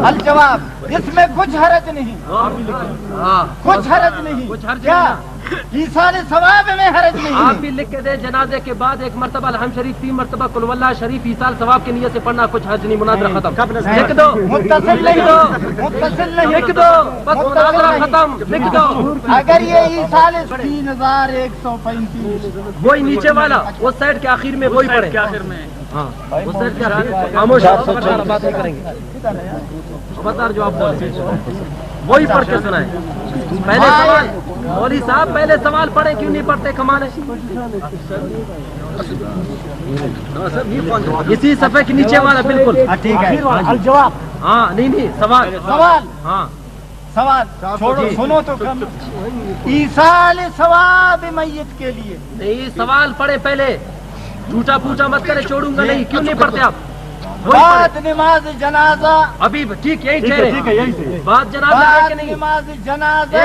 الجواب اس میں کچھ حرج نہیں، کچھ حرج نہیں، کیا ایصال ثواب میں حرج نہیں؟ آپ بھی لکھ کے دیں جنازے کے بعد 1 مرتبہ الحمد شریف، 3 مرتبہ قل واللہ شریف ایصال ثواب کی نیت سے پڑھنا، کچھ حرج نہیں، مناظرہ ختم، لکھ دو، متصل نہیں، دو، متصل نہیں، لکھ دو، بس مناظرہ ختم، لکھ دو۔ اگر یہ ایصال 3135 وہی نیچے والا اس سائڈ کے آخر میں وہی پڑھے، ہاں اس سائڈ کے آخر میں خاموش بات نہیں کریں گے، خبردار جو آپ بولیں وہی پڑھ کے سنائیں۔ پہلے سوال مولوی صاحب، پہلے سوال پڑھیں، کیوں نہیں پڑھتے کمانے؟ اسی صفحے کے نیچے والا بالکل ٹھیک ہے، الجواب، ہاں نہیں سوال، ہاں سوال چھوڑو، سنو تو کم۔ ایصال ثواب میت کے لیے نہیں، سوال پڑھیں پہلے، جھوٹا پوچھا مت کرے، چھوڑوں گا نہیں، کیوں نہیں پڑھتے آپ؟ بعد نماز جنازہ، ابھی ٹھیک یہی کہہ رہے ہیں، بعد جنازہ ہے کہ نہیں؟ نماز جنازہ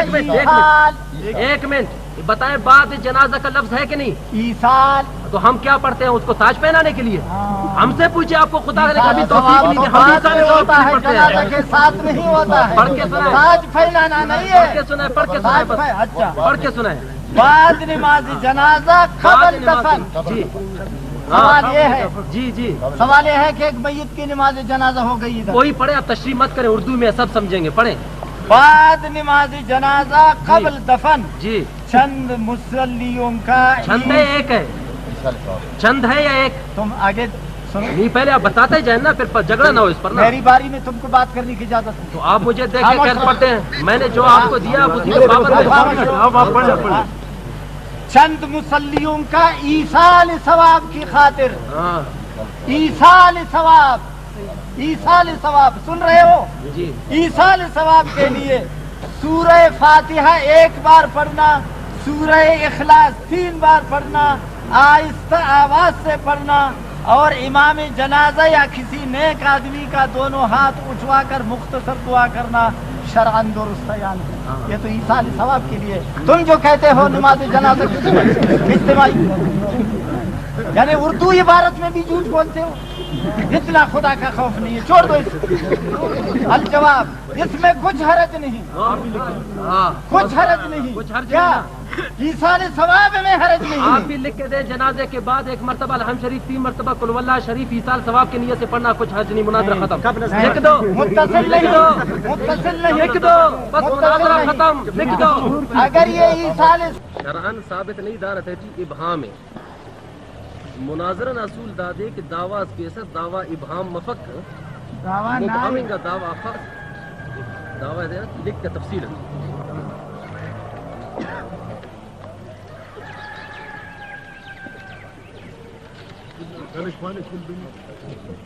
ایک منٹ بتائیں، بعد جنازہ کا لفظ ہے کہ نہیں؟ ایصال، تو ہم کیا پڑھتے ہیں اس کو تاج پہنانے کے لیے؟ ہم سے پوچھے، آپ کو خدا نے کبھی توفیق نہیں دی، ہم ایصال ہوتا ہے، جنازہ کے ساتھ نہیں ہوتا ہے، پڑھ کے سنائیں، تاج پھیلانا نہیں ہے، پڑھ کے سنائیں، پڑھ کے سنائیں، بس اچھا پڑھ کے سنائیں۔ بعد نماز جنازہ قبل دفن، جی سوال یہ ہے، جی سوال یہ ہے کہ ایک میت کی نماز جنازہ ہو گئی ادھر، کوئی پڑھے، آپ تشریح مت کریں، اردو میں سب سمجھیں گے، پڑھیں۔ بعد نماز جنازہ قبل دفن جی چند مصلیوں کا چھند ہے، ایک ہے، چھند ہے یا ایک؟ تم آگے سنو، نہیں پہلے آپ بتاتے جائیں نا، پھر جھگڑا نہ ہو اس پر نا۔ میری باری میں تم کو بات کرنے کی اجازت ہے، تو آپ مجھے دیکھ کے کیسے پڑھتے ہیں؟ میں نے جو آپ کو دیا آپ اسی کے پابند ہیں۔ چند مصلیوں کا ایصال ثواب کی خاطر، ہاں ایصال ثواب، ایصال ثواب، سن رہے ہو؟ جی ایصال ثواب کے لیے سورہ فاتحہ 1 بار پڑھنا، سورہ اخلاص 3 بار پڑھنا، آہستہ آواز سے پڑھنا، اور امام جنازہ یا کسی نیک آدمی کا دونوں ہاتھ اٹھوا کر مختصر دعا کرنا شرعاً درست ہے یا نہیں؟ یہ تو ایصال ثواب کے لیے۔ تم جو کہتے ہو نماز جنازہ اجتماعی، یعنی اردو عبارت میں بھی جھوٹ بولتے ہو، اتنا خدا کا خوف نہیں ہے، چھوڑ دو اس۔ الجواب اس میں کچھ حرج نہیں، کچھ حرج نہیں، کیا ایصال ثواب میں حرج نہیں؟ آپ بھی لکھ کے دیں جنازے کے بعد 1 مرتبہ الحمد شریف، 3 مرتبہ قل واللہ شریف ایصال ثواب کی نیت سے پڑھنا، کچھ حرج نہیں، مناظرہ ختم، لکھ دو، متصل نہیں، متصل نہیں، لکھ دو، بس مناظرہ ختم، لکھ دو۔ اگر یہ ایصال شرعاً ثابت نہیں دارت ہے جی ابہام ہے، مناظرہ اصول دادے کہ دعویٰ پیسد دعویٰ ابہام مفک مبہمین کا دعویٰ خاص دعویٰ ہے، لکھ کے تفصیل ہے۔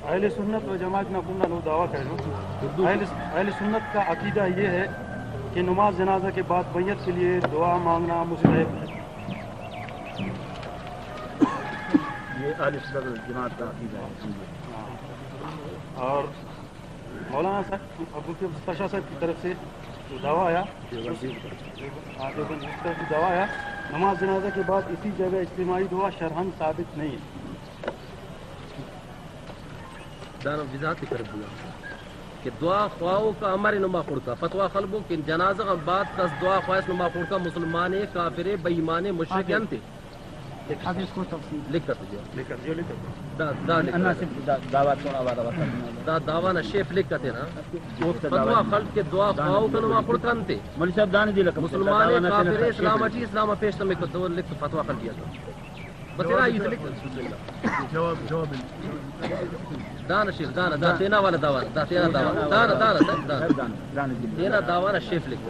اہل سنت و جماعت میں اپنا لوگ دعویٰ کریں، اہل سنت کا عقیدہ یہ ہے کہ نماز جنازہ کے بعد میت کے لیے دعا مانگنا مستحب ہے، یہ اہل سنت و جماعت کا عقیدہ ہے۔ اور مولانا صاحب عبدالفتاح صاحب کی طرف سے جو دعویٰ آیا، دعویٰ آیا نماز جنازہ کے بعد اسی جگہ اجتماعی دعا شرعاً ثابت نہیں ہے۔ دانا وضاحت کر دیا کہ دعا خواہوں کا امر نما خور کا فتوا خلبوں کہ جنازہ کا بعد کس دعا خواہش نما خور کا مسلمان کافر بے ایمان مشرک انتے لکھ کر دعویٰ نہ شیف لکھ کر نا فتوا خلب کے دعا خواہوں کا نما خور کا انتے مسلمان کافر اسلام اچھی اسلام پیش تمہیں کو دو لکھ فتوا خل دیا تھا بس نا یہ لکھ جواب دانا شیف دانا دا تینا والا دعویٰ دا تینا دعویٰ دانا دانا تینا دعویٰ نا شیف لکھ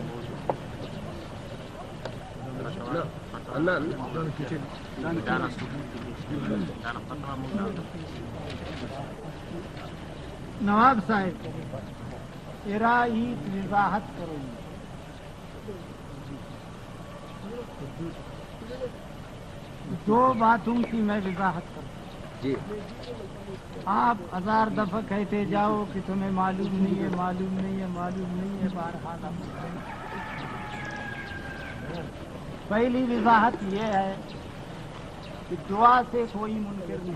نواب صاحب ارائیت وضاحت کرو دو باتوں کی میں وضاحت کروں جی آپ 1000 دفعہ کہتے جاؤ کہ تمہیں معلوم نہیں ہے، معلوم نہیں ہے، معلوم نہیں ہے، بہرحال پہلی وضاحت یہ ہے کہ دعا سے کوئی منکر نہیں،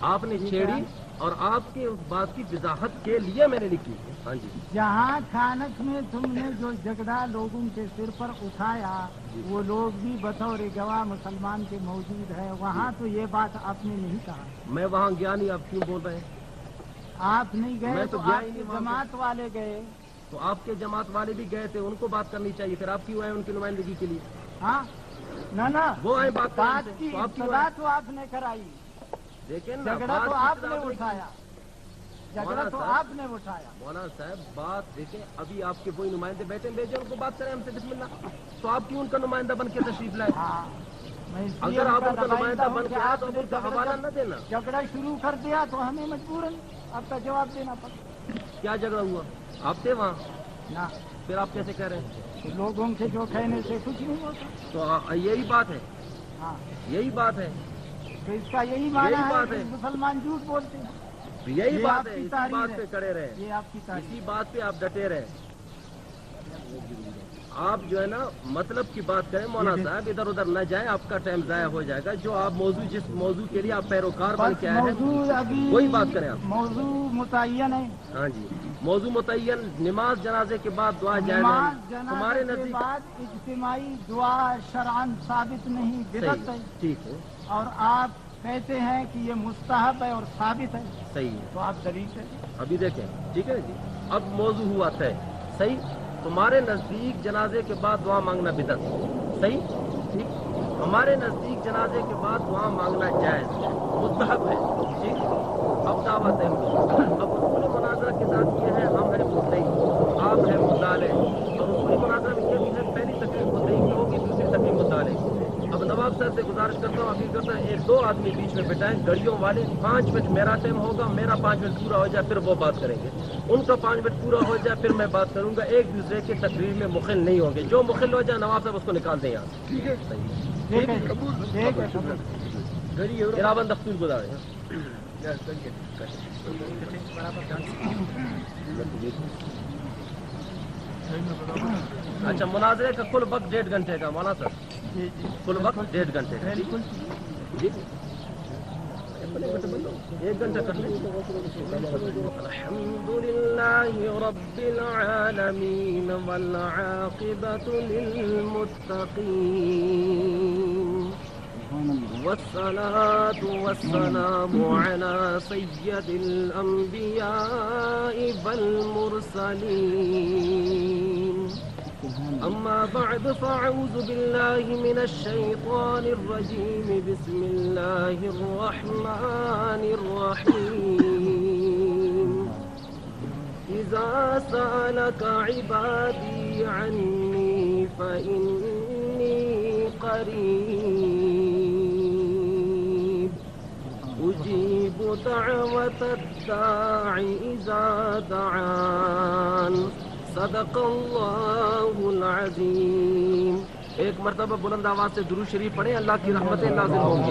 آپ نے چھیڑی اور آپ کے اس بات کی وضاحت کے لیے میں نے لکھی. ہاں جی. جہاں کھانک میں تم نے جو جھگڑا لوگوں کے سر پر اٹھایا وہ لوگ بھی بطور گواہ مسلمان کے موجود ہے، وہاں تو یہ بات آپ نے نہیں کہا. میں وہاں گیا نہیں، آپ کیوں بول رہے ہیں؟ آپ نہیں گئے میں تو گیا آپ ہی کی نہیں وہاں جماعت والے گئے. تو آپ کے جماعت والے بھی گئے تھے، ان کو بات کرنی چاہیے، پھر آپ کیوں آئے ان کی نمائندگی کے لیے؟ ہاں نہ وہ آئے بات کرنے سے، کی تو آپ کیوں ابتدا آئے؟ تو آپ نے کرائی، دیکھیں نا، جھگڑا تو آپ نے اٹھایا، جھگڑا تو آپ نے اٹھایا. مولانا صاحب بات دیکھیں، ابھی آپ کے وہی نمائندے بیٹھے بھیجے ان کو بات کریں ہم سے، بسم اللہ. تو آپ کیوں ان کا نمائندہ بن کے تشریف لائے؟ ہاں میں اس لیے اگر آپ ان کا نمائندہ نمائندہ ہوں بن کہ کے آئے آپ تو نے ان کا حوالہ نہ دینا. جھگڑا شروع کر دیا تو ہمیں مجبوراً آپ کا جواب دینا پڑا. کیا جھگڑا ہوا؟ آپ تھے وہاں، نہ پھر آپ کیسے کہہ رہے ہیں؟ لوگوں کے جو کہنے سے کچھ نہیں ہوتا. تو یہی بات ہے، ہاں یہی بات ہے، تو اس کا یہی معنی یہی ہے بات کہ ہے. مسلمان جھوٹ بولتے ہیں. یہی یہ بات آپ ہے، کی اسی تحریر بات ہے. پہ کڑے رہے، یہ آپ کی تاریخ اسی بات پہ آپ ڈٹے رہے. آپ جو ہے نا مطلب کی بات کریں مولانا صاحب، ادھر ادھر نہ جائیں، آپ کا ٹائم ضائع ہو جائے گا. جو آپ موضوع، جس موضوع کے لیے آپ پیروکار بن کے آئے موضوع ہیں ابھی وہی بات کریں آپ. موضوع متعین ہے. ہاں جی، موضوع متعین نماز جنازے کے بعد دعا جائز ہے. نماز تمہارے جنازے کے نزدیک بعد اجتماعی دعا شرعاً ثابت نہیں، بدعت ہے. ٹھیک ہے، اور آپ کہتے ہیں کہ یہ مستحب ہے اور ثابت ہے، صحیح ہے. تو آپ دلیل سے ابھی دیکھیں، ٹھیک ہے جی. اب موضوع ہوا طے، صحیح. تمہارے نزدیک جنازے کے بعد دعا مانگنا بدعت، صحیح، ٹھیک. ہمارے نزدیک جنازے کے بعد دعا مانگنا جائز ہے، مستحب ہے، ٹھیک. اب دعوت ہے. اب اصول مناظرہ کے ساتھ یہ ہے، ہم ہیں مدعی، آپ ہیں مدعا، اور اصول مناظرہ میں یہ بھی ہے پہلی تکلیف مدعی کی ہوگی، دوسری تکلیف مدعا کی. اب نواب صاحب سے گزارش کرتا ہوں، اپیل کرتا ہوں، ایک دو آدمی بیچ میں بٹھائیں گڑیوں والے. 5 منٹ میرا ٹائم ہوگا، میرا 5 منٹ پورا ہو جائے پھر وہ بات کریں گے. ان کا 5 منٹ پورا ہو جائے پھر میں بات کروں گا. ایک دوسرے کی تقریر میں مخل نہیں ہوں گے. جو مخل ہو جائے نواب صاحب اس کو نکال دیں یہاں. ٹھیک ہے. ٹھیک ہے. علاوہ دفتور گزارے. اچھا، مناظرے کا کل وقت 1.5 گھنٹے کا مولانا صاحب، کل وقت 1.5 گھنٹے کا. جی 1 گھنٹہ کر لیں. الحمد للہ رب العالمین والعاقبۃ للمتقین والصلاة والسلام على سید الانبیاء والمرسلین. اما بعد فاعوذ باللہ من الشیطان الرجیم. بسم اللہ الرحمن الرحیم. اذا سألك عبادی عنی فإنی قریب اجیب دعوت الداع اذا دعان. صدق اللہ العظیم. ایک مرتبہ بلند آواز سے درود شریف پڑھیں، اللہ کی رحمتیں نازل ہوں گی.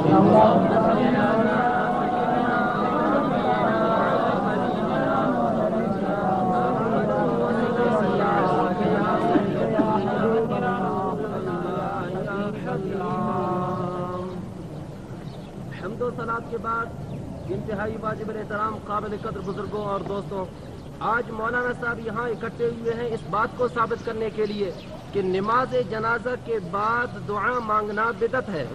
حمد و صلات کے بعد انتہائی واجب الاحترام قابل قدر بزرگوں اور دوستوں، آج مولانا صاحب یہاں اکٹھے ہوئے ہیں اس بات کو ثابت کرنے کے لیے کہ نماز جنازہ کے بعد دعا مانگنا بدعت ہے.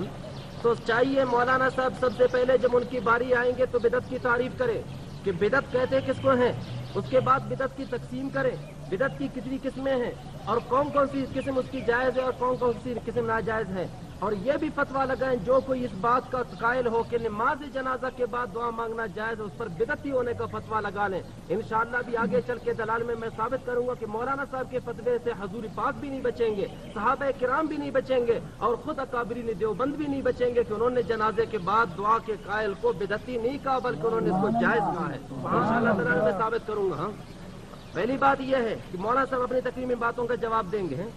تو چاہیے مولانا صاحب سب سے پہلے جب ان کی باری آئیں گے تو بدعت کی تعریف کرے کہ بدعت کہتے کس کو ہیں. اس کے بعد بدعت کی تقسیم کرے، بدعت کی کتنی قسمیں ہیں اور کون کون سی قسم اس کی جائز ہے اور کون کون سی قسم ناجائز ہے. اور یہ بھی فتویٰ لگائیں جو کوئی اس بات کا قائل ہو کہ نماز جنازہ کے بعد دعا مانگنا جائز ہے اس پر بدعتی ہونے کا فتویٰ لگا لیں. انشاءاللہ بھی آگے چل کے دلال میں ثابت کروں گا کہ مولانا صاحب کے فتوے سے حضور پاک بھی نہیں بچیں گے، صحابہ کرام بھی نہیں بچیں گے اور خود اکابرین دیوبند بھی نہیں بچیں گے کہ انہوں نے جنازے کے بعد دعا کے قائل کو بدعتی نہیں کہا بلکہ انہوں نے اس کو جائز کہا ہے. انشاءاللہ دلال میں ثابت کروں گا. پہلی بات یہ ہے کہ مولانا صاحب اپنی تقریر میں باتوں کا جواب دیں گے.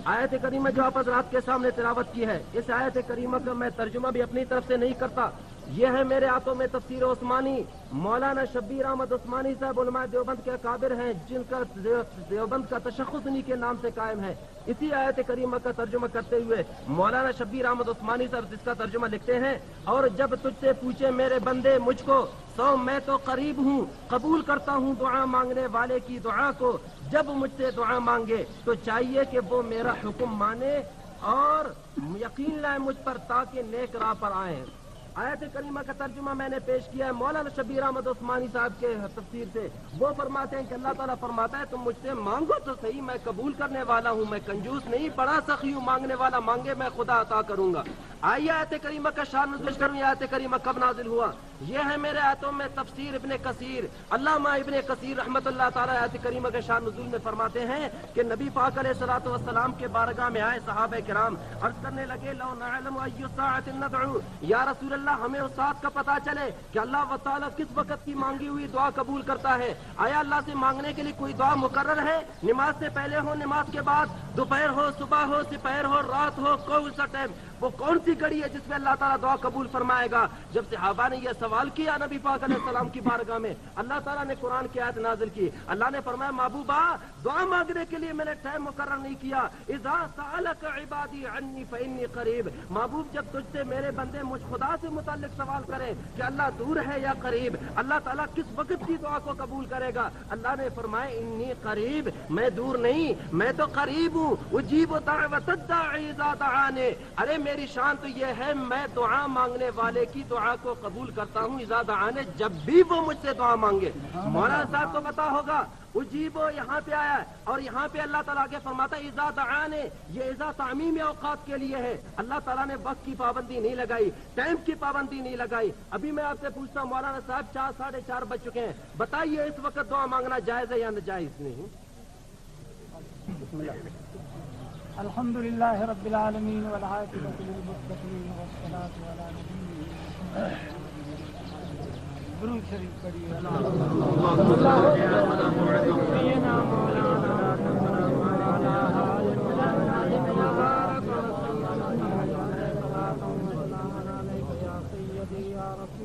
آیت کریمہ جو آپ حضرات کے سامنے تلاوت کی ہے، اس آیت کریمہ کا میں ترجمہ بھی اپنی طرف سے نہیں کرتا یہ ہے میرے ہاتھوں میں تفسیر عثمانی. مولانا شبیر احمد عثمانی صاحب علماء دیوبند کے اکابر ہیں جن کا دیوبند کا تشخص انہی کے نام سے قائم ہے. اسی آیت کریمہ کا ترجمہ کرتے ہوئے مولانا شبیر احمد عثمانی صاحب جس کا ترجمہ لکھتے ہیں, اور جب تجھ سے پوچھے میرے بندے مجھ کو, سو میں تو قریب ہوں, قبول کرتا ہوں دعا مانگنے والے کی دعا کو. جب مجھ سے دعا مانگے تو چاہیے کہ وہ میرا حکم مانے اور یقین لائے مجھ پر تاکہ نیک راہ پر آئیں. آیت کریمہ کا ترجمہ میں نے پیش کیا ہے مولانا شبیر احمد عثمانی صاحب کے تفسیر سے. وہ فرماتے ہیں کہ اللہ تعالیٰ فرماتا ہے تم مجھ سے مانگو تو صحیح, میں قبول کرنے والا ہوں, میں کنجوس نہیں, بڑا سخی ہوں, مانگنے والا مانگے میں خدا عطا کروں گا. آئیے آیت کریمہ کا شان نزول کروں. یہ آیت کریمہ کب نازل ہوا؟ یہ ہے میرے آیتوں میں تفسیر ابن کثیر. علامہ ابن کثیر رحمۃ اللہ تعالیٰ آیت کریمہ کے شان نزول میں فرماتے ہیں کہ نبی پاک علیہ الصلوۃ والسلام کے بارگاہ میں آئے صحابہ کرام, عرض کرنے لگے لو نعلم ای الساعۃ ندعو, یا رسول اللہ ہمیں اس ساتھ کا پتہ چلے کہ اللہ تعالیٰ کس وقت کی مانگی ہوئی دعا قبول کرتا ہے. آیا اللہ سے مانگنے کے لیے کوئی دعا مقرر ہے؟ نماز سے پہلے ہو, نماز کے بعد, دوپہر ہو, صبح ہو, سپہر ہو, رات ہو, کون سا ٹائم, وہ کون سی گھڑی ہے جس میں اللہ تعالیٰ دعا قبول فرمائے گا؟ جب صحابہ نے یہ سوال کیا نبی پاک علیہ السلام کی بارگاہ میں, اللہ تعالیٰ نے قرآن کی آیت نازل کی. اللہ نے فرمایا محبوبہ دعا مانگنے کے لیے میں نے ٹائم مقرر نہیں کیا. اذا سألک عبادی عنی فإنی قریب. محبوب جب تجھ سے میرے بندے مجھ خدا سے متعلق سوال کریں کہ اللہ دور ہے یا قریب, اللہ تعالیٰ کس وقت کی دعا کو قبول کرے گا؟ اللہ نے فرمایا انی قریب, میں دور نہیں, میں تو قریب ہوں. اجیب دعوت الداعی اذا دعانی. ارے میری شان تو یہ ہے میں دعا مانگنے والے کی دعا کو قبول کرتا ہوں اذا دعانی, جب بھی وہ مجھ سے دعا مانگے. مولانا صاحب کو پتا ہوگا اجیبو یہاں پہ آیا ہے اور یہاں پہ اللہ تعالیٰ کے فرماتا ہے اذا دعانی. یہ اذا تعمیم اوقات کے لیے ہے. اللہ تعالیٰ نے وقت کی پابندی نہیں لگائی, ٹائم کی پابندی نہیں لگائی. ابھی میں آپ سے پوچھتا ہوں مولانا صاحب 4 ساڑھے 4 بج چکے ہیں, بتائیے اس وقت دعا مانگنا جائز ہے یا ناجائز نہیں؟ الحمد للہ رب العالمین والعاقبۃ للمتقین والصلاۃ علی نبیہ درود شریف پڑھیے.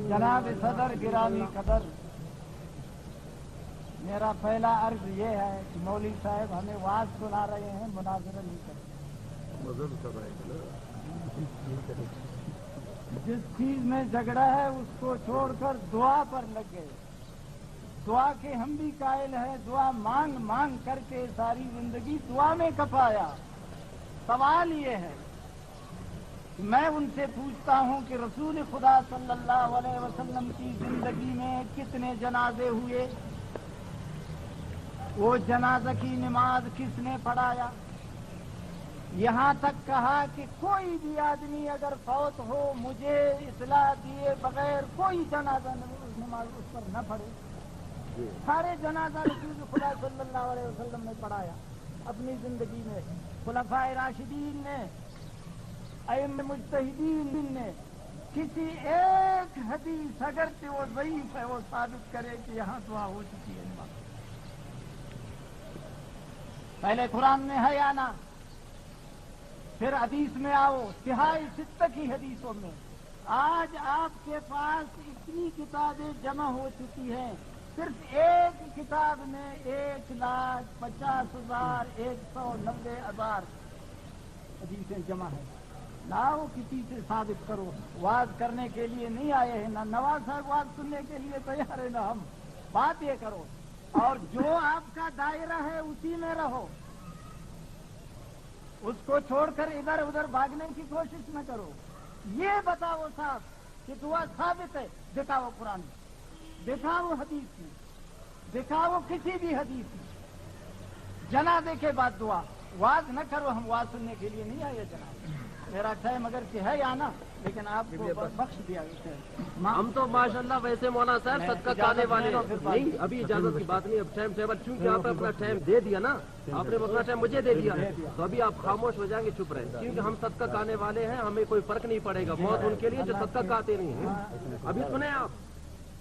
جناب صدر گرامی قدر, میرا پہلا عرض یہ ہے کہ مولوی صاحب ہمیں واعظ سنا رہے ہیں, مناظرہ نہیں کرتے. جس چیز میں جھگڑا ہے اس کو چھوڑ کر دعا پر لگ گئے. دعا کے ہم بھی قائل ہیں, دعا مانگ مانگ کر کے ساری زندگی دعا میں کفایا. سوال یہ ہے میں ان سے پوچھتا ہوں کہ رسول خدا صلی اللہ علیہ وسلم کی زندگی میں کتنے جنازے ہوئے؟ وہ جنازہ کی نماز کس نے پڑھایا؟ یہاں تک کہا کہ کوئی بھی آدمی اگر فوت ہو مجھے اطلاع دیے بغیر کوئی جنازہ نماز اس پر نہ پڑھے. سارے جنازہ رسول خدا صلی اللہ علیہ وسلم نے پڑھایا اپنی زندگی میں. خلفائے راشدین نے, ائمہ مجتہدین نے کسی ایک حدیث اگر کہ وہ ضعیف ہے وہ ثابت کرے کہ یہاں دعا ہو چکی ہے. پہلے قرآن میں ہے یا نہ, پھر حدیث میں آؤ, تہائی ستہ کی حدیثوں میں. آج آپ کے پاس اتنی کتابیں جمع ہو چکی ہیں, صرف ایک کتاب میں 1,50,000 190,000 حدیثیں جمع ہیں. لاؤ کسی سے ثابت کرو. واز کرنے کے لیے نہیں آئے ہیں, نہ نواز صاحب واز سننے کے لیے تیار ہے, نہ ہم. بات یہ کرو اور جو آپ کا دائرہ ہے اسی میں رہو, اس کو چھوڑ کر ادھر ادھر بھاگنے کی کوشش نہ کرو. یہ بتاؤ صاحب کہ دعا ثابت ہے, دکھاؤ قرآن میں, دکھاؤ حدیث میں, دکھاؤ کسی بھی حدیث میں. جنازے کے بعد دعا, واز نہ کرو. ہم واز سننے کے لیے نہیں آئے جناب. میرا ٹائم اگر کہ ہے یا نا, لیکن آپ کو بخش دیا. ہم تو ماشاءاللہ ویسے مولانا صاحب صدقہ کھانے والے نہیں, ابھی اجازت کی بات نہیں. اب ٹائم ٹیبل چونکہ آپ نے اپنا ٹائم دے دیا نا, آپ نے اپنا ٹائم مجھے دے دیا, تو ابھی آپ خاموش ہو جائیں گے, چپ رہیں, کیونکہ ہم صدقہ کھانے والے ہیں, ہمیں کوئی فرق نہیں پڑے گا. بہت ان کے لیے جو صدقہ کھاتے نہیں ہیں. ابھی سنیں آپ,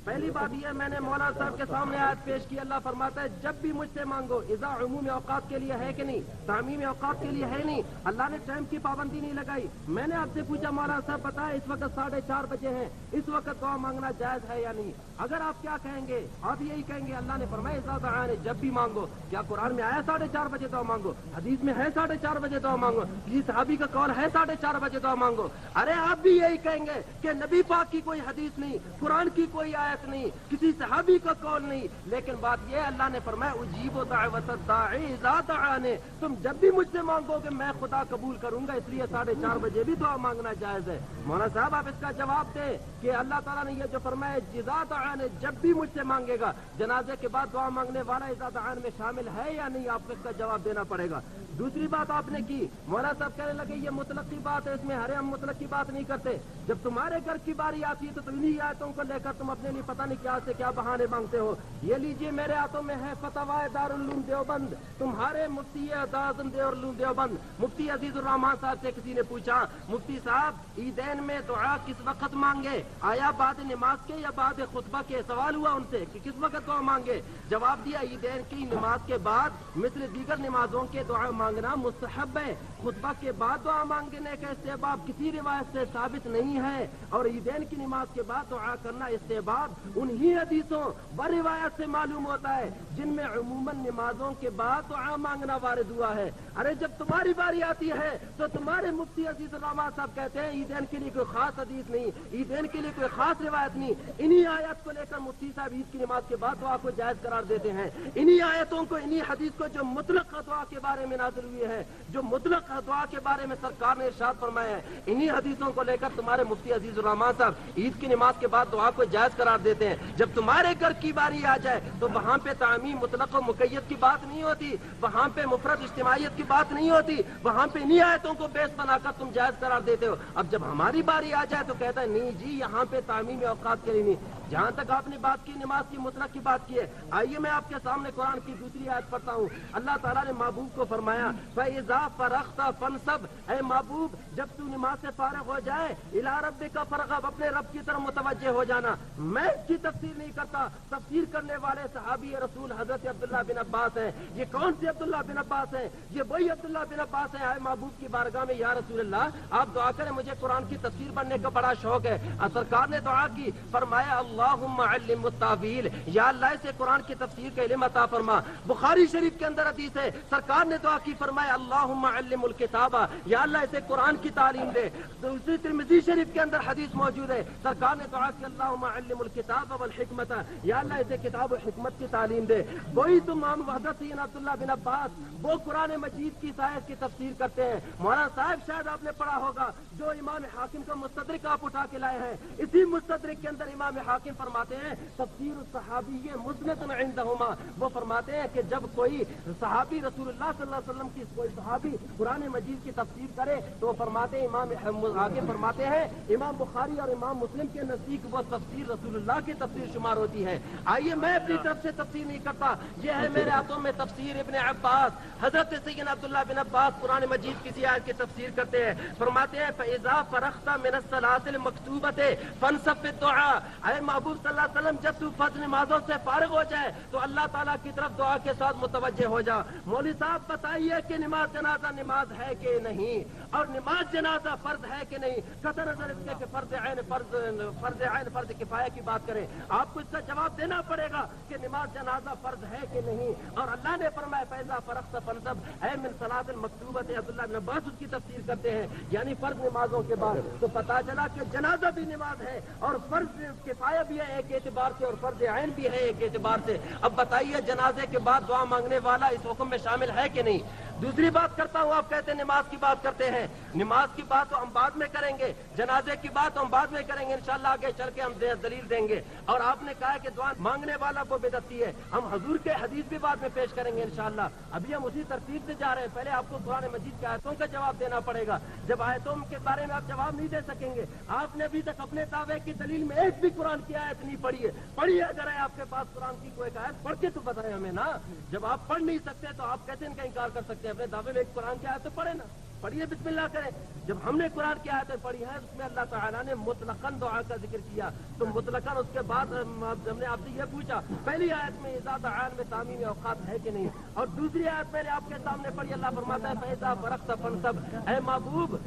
پہلی بات یہ میں نے مولانا صاحب کے سامنے آیت پیش کی. اللہ فرماتا ہے جب بھی مجھ سے مانگو. اذا عموم اوقات کے لیے ہے کہ نہیں؟ تعمیم اوقات کے لیے ہے نہیں. اللہ نے ٹائم کی پابندی نہیں لگائی. میں نے آپ سے پوچھا مولانا صاحب بتائیں اس وقت 4:30 بجے ہیں, اس وقت دعا مانگنا جائز ہے یا نہیں؟ اگر آپ کیا کہیں گے؟ آپ یہی کہیں گے اللہ نے فرمایا اذا دعانی, جب بھی مانگو. کیا قرآن میں آیا 4:30 بجے دعا مانگو؟ حدیث میں ہے 4:30 بجے دعا مانگو؟ کسی صحابی کا قول ہے 4:30 بجے دعا مانگو؟ ارے آپ بھی یہی کہیں گے کہ نبی پاک کی کوئی حدیث نہیں, قرآن کی کوئی آیت نہیں, کسی صحابی کا قول نہیں. لیکن بات یہ اللہ نے فرمایا اجیب دعوت الداعی اذا دعانی, تم جب بھی مجھ سے مانگو کہ میں خدا قبول کروں گا, اس لیے 4:30 بجے بھی دعا مانگنا جائز ہے. مولانا صاحب آپ اس کا جواب دیں کہ اللہ تعالیٰ نے یہ جو فرمایا اذا دعانی, جب بھی مجھ سے مانگے گا, جنازے کے بعد دعا مانگنے والا اذا دعان میں شامل ہے یا نہیں؟ آپ کو اس کا جواب دینا پڑے گا. دوسری بات آپ نے کی, مولانا صاحب کہنے لگے یہ مطلق کی بات ہے, اس میں ہم مطلق کی بات نہیں کرتے. جب تمہارے گھر کی باری آتی ہے تو انہی آیتوں کو لے کر تم اپنے لیے پتہ نہیں کیا سے کیا بہانے مانگتے ہو. یہ لیجئے میرے ہاتھوں میں ہے فتاوی دارالعلوم دیوبند, تمہارے مفتی دارالعلوم دیوبند مفتی عزیز الرحمان صاحب سے کسی نے پوچھا مفتی صاحب عیدین میں دعا کس وقت مانگے؟ آیا بعد نماز کے یا بعد خطبہ کے؟ سوال ہوا ان سے کہ کس وقت دعا مانگے. جواب دیا عیدین کی نماز کے بعد مثل دیگر نمازوں کے دعا مانگنا مستحب ہے. خطبہ کے بعد دعا مانگنے کا استحباب کسی روایت سے ثابت نہیں ہے, اور عیدین کی نماز کے بعد دعا کرنا استحباب انہی حدیثوں و روایت سے معلوم ہوتا ہے جن میں عموماً نمازوں کے بعد دعا مانگنا وارد ہوا ہے. ارے جب تمہاری باری آتی ہے تو تمہارے مفتی عزیز الرحمان صاحب کہتے ہیں عیدین کے لیے کوئی خاص حدیث نہیں, عیدین کے لیے کوئی خاص روایت نہیں. انہی آیت کو لے کر مفتی صاحب عید کی نماز کے بعد دعا کو جائز قرار دیتے ہیں. انہی آیتوں کو, انہی حدیث کو جو مطلق دعا کے بارے میں نازل ہوئی ہے, جو مطلق دعا کے بارے میں سرکار نے ارشاد فرمایا ہے, انہی حدیثوں کو لے کر تمہارے مفتی عزیز الرحمان صاحب عید کی نماز کے بعد دعا کو جائز قرار دیتے ہیں. جب تمہارے گھر کی باری آ جائے تو وہاں پہ تعمیم مطلق و مقید کی بات نہیں ہوتی, وہاں پہ مفرد اجتماعیت کی بات نہیں ہوتی, وہاں پہ انہی آیتوں کو بیس بنا کر تم جائز قرار دیتے ہو. اب جب ہماری باری آ جائے تو کہتا ہے نہیں جی یہاں پہ تعمیم اوقات کے لیے نہیں. جہاں تک آپ نے بات کی نماز کی مطلق کی بات کی ہے, آئیے میں آپ کے سامنے قرآن کی دوسری آیت پڑھتا ہوں. اللہ تعالیٰ نے محبوب کو فرمایا فَإِذَا فَرَغْتَ فَانْصَبْ, اے محبوب جب تو نماز سے فارغ ہو جائے اِلَىٰ رَبِّكَ فَارْغَب, اپنے رب کی طرف متوجہ ہو جانا. میں اس کی تفسیر نہیں کرتا, تفسیر کرنے والے صحابی رسول حضرت عبداللہ بن عباس ہیں. یہ کون سے عبداللہ بن عباس ہیں؟ یہ وہی عبداللہ بن عباس ہیں. آئے محبوب کی بارگاہ میں یا رسول اللہ آپ دعا کریں, مجھے قرآن کی تفسیر پڑھنے کا بڑا شوق ہے. سرکار نے دعا کی, فرمایا اللہم علم التاویل, یا اللہ سے قرآن کی تفسیر کا علم عطا فرما. بخاری شریف کے اندر حدیث ہے, سرکار نے دعا کی, فرمایا اللہم علم الکتابہ, یا اللہ اسے قرآن کی تعلیم دے. دوسری ترمذی شریف کے اندر حدیث موجود ہے, سرکار نے دعا کی اللہم علم الکتاب والحکمت, یا اللہ اسے کتاب و حکمت کی تعلیم دے. وہی تمام حضرت عبداللہ بن عباس وہ قرآن مجید کی آیت کی تفسیر کرتے ہیں. مولانا صاحب شاید آپ نے پڑھا ہوگا جو امام حاکم کا مستدرک آپ اٹھا کے لائے ہیں, اسی مستدرک کے اندر امام حاکم فرماتے ہیں تفسیر الصحابی مسند عندہما, وہ فرماتے ہیں کہ جب کوئی صحابی رسول اللہ صلی اللہ علیہ وسلم کی کوئی صحابی قرآن مجید کی تفسیر کرے تو وہ فرماتے ہیں, امام حاکم فرماتے ہیں امام بخاری اور امام مسلم کے نزدیک وہ تفسیر رسول اللہ کی تفسیر شمار ہوتی ہے. آئیے میں اپنی طرف سے تفسیر نہیں کرتا, یہ ہے میرے ہاتھوں میں تفسیر ابن عباس. حضرت سیدنا عبداللہ بن عباس قرآن مجید کسی آیت کی تفسیر کرتے ہیں, فرماتے ہیں فَإِذَا فَرَغْتَ مِنَ الصَّلَاةِ الْمَكْتُوبَةِ فَانْصَبْ فِي الدُّعَاءِ, اے محبوب صلی اللہ علیہ وسلم جب تو فرض نمازوں سے فارغ ہو جائے تو اللہ تعالیٰ کی طرف دعا کے ساتھ متوجہ ہو جا. مولوی صاحب بتائیے کہ نماز جنازہ نماز ہے کہ نہیں, اور نماز جنازہ فرض ہے کہ نہیں؟ قطع نظر اس کے کہ فرض عین فرض کفایہ کی بات کریں, آپ کو اس کا جواب دینا پڑے گا کہ نماز جنازہ فرض ہے کہ نہیں. اور اللہ نے فرمایا فَإِذَا فَرَغْتَ فَانْصَبْ, اے من صلاۃ المکتوبۃ. عبداللہ بن عباس اس کی تفسیر کرتے ہیں یعنی فرض نمازوں کے بعد. تو پتا چلا کہ جنازہ بھی نماز ہے, اور فرض کفایہ بھی ہے ایک اعتبار سے, اور فرض عین بھی ہے ایک اعتبار سے. اب بتائیے جنازے کے بعد دعا مانگنے والا اس حکم میں شامل ہے کہ نہیں؟ دوسری بات کرتا ہوں, آپ کہتے ہیں نماز کی بات کرتے ہیں, نماز کی بات تو ہم بعد میں کریں گے, جنازے کی بات ہم بعد میں کریں گے انشاءاللہ, آگے چل کے ہم دلیل دیں گے. اور آپ نے کہا کہ دعا مانگنے والا وہ بدعتی ہے, ہم حضور کے حدیث بھی بعد میں پیش کریں گے انشاءاللہ. ابھی ہم اسی ترتیب سے جا رہے ہیں, پہلے آپ کو قرآن مجید کی آیتوں کا جواب دینا پڑے گا. جب آیتوں کے بارے میں آپ جواب نہیں دے سکیں گے, آپ نے ابھی تک اپنے دعوے کی دلیل میں ایک بھی قرآن کی آیت نہیں پڑھی ہے. پڑھی ہے اگر ہے آپ کے پاس قرآن کی کوئی آیت, پڑھ کے تو بتائیں ہمیں نا. جب آپ پڑھ نہیں سکتے تو آپ کیسے ان کا انکار کر سکتے ہیں؟ اپنے دعوے میں ایک قرآن کی آیت تو پڑھے نا. پڑھیے بسم اللہ کریں. جب ہم نے قرآن کی آیتیں پڑھی ہیں اس میں اللہ تعالیٰ نے مطلقاً دعا کا ذکر کیا تو مطلقاً اس کے بعد ہم نے آپ سے یہ پوچھا پہلی آیت میں اذا دعان میں تعمیم اوقات ہے کہ نہیں, اور دوسری آیت میں نے آپ کے سامنے پڑھی اللہ فرماتا ہے فإذا فرغت فانصب. اے محبوب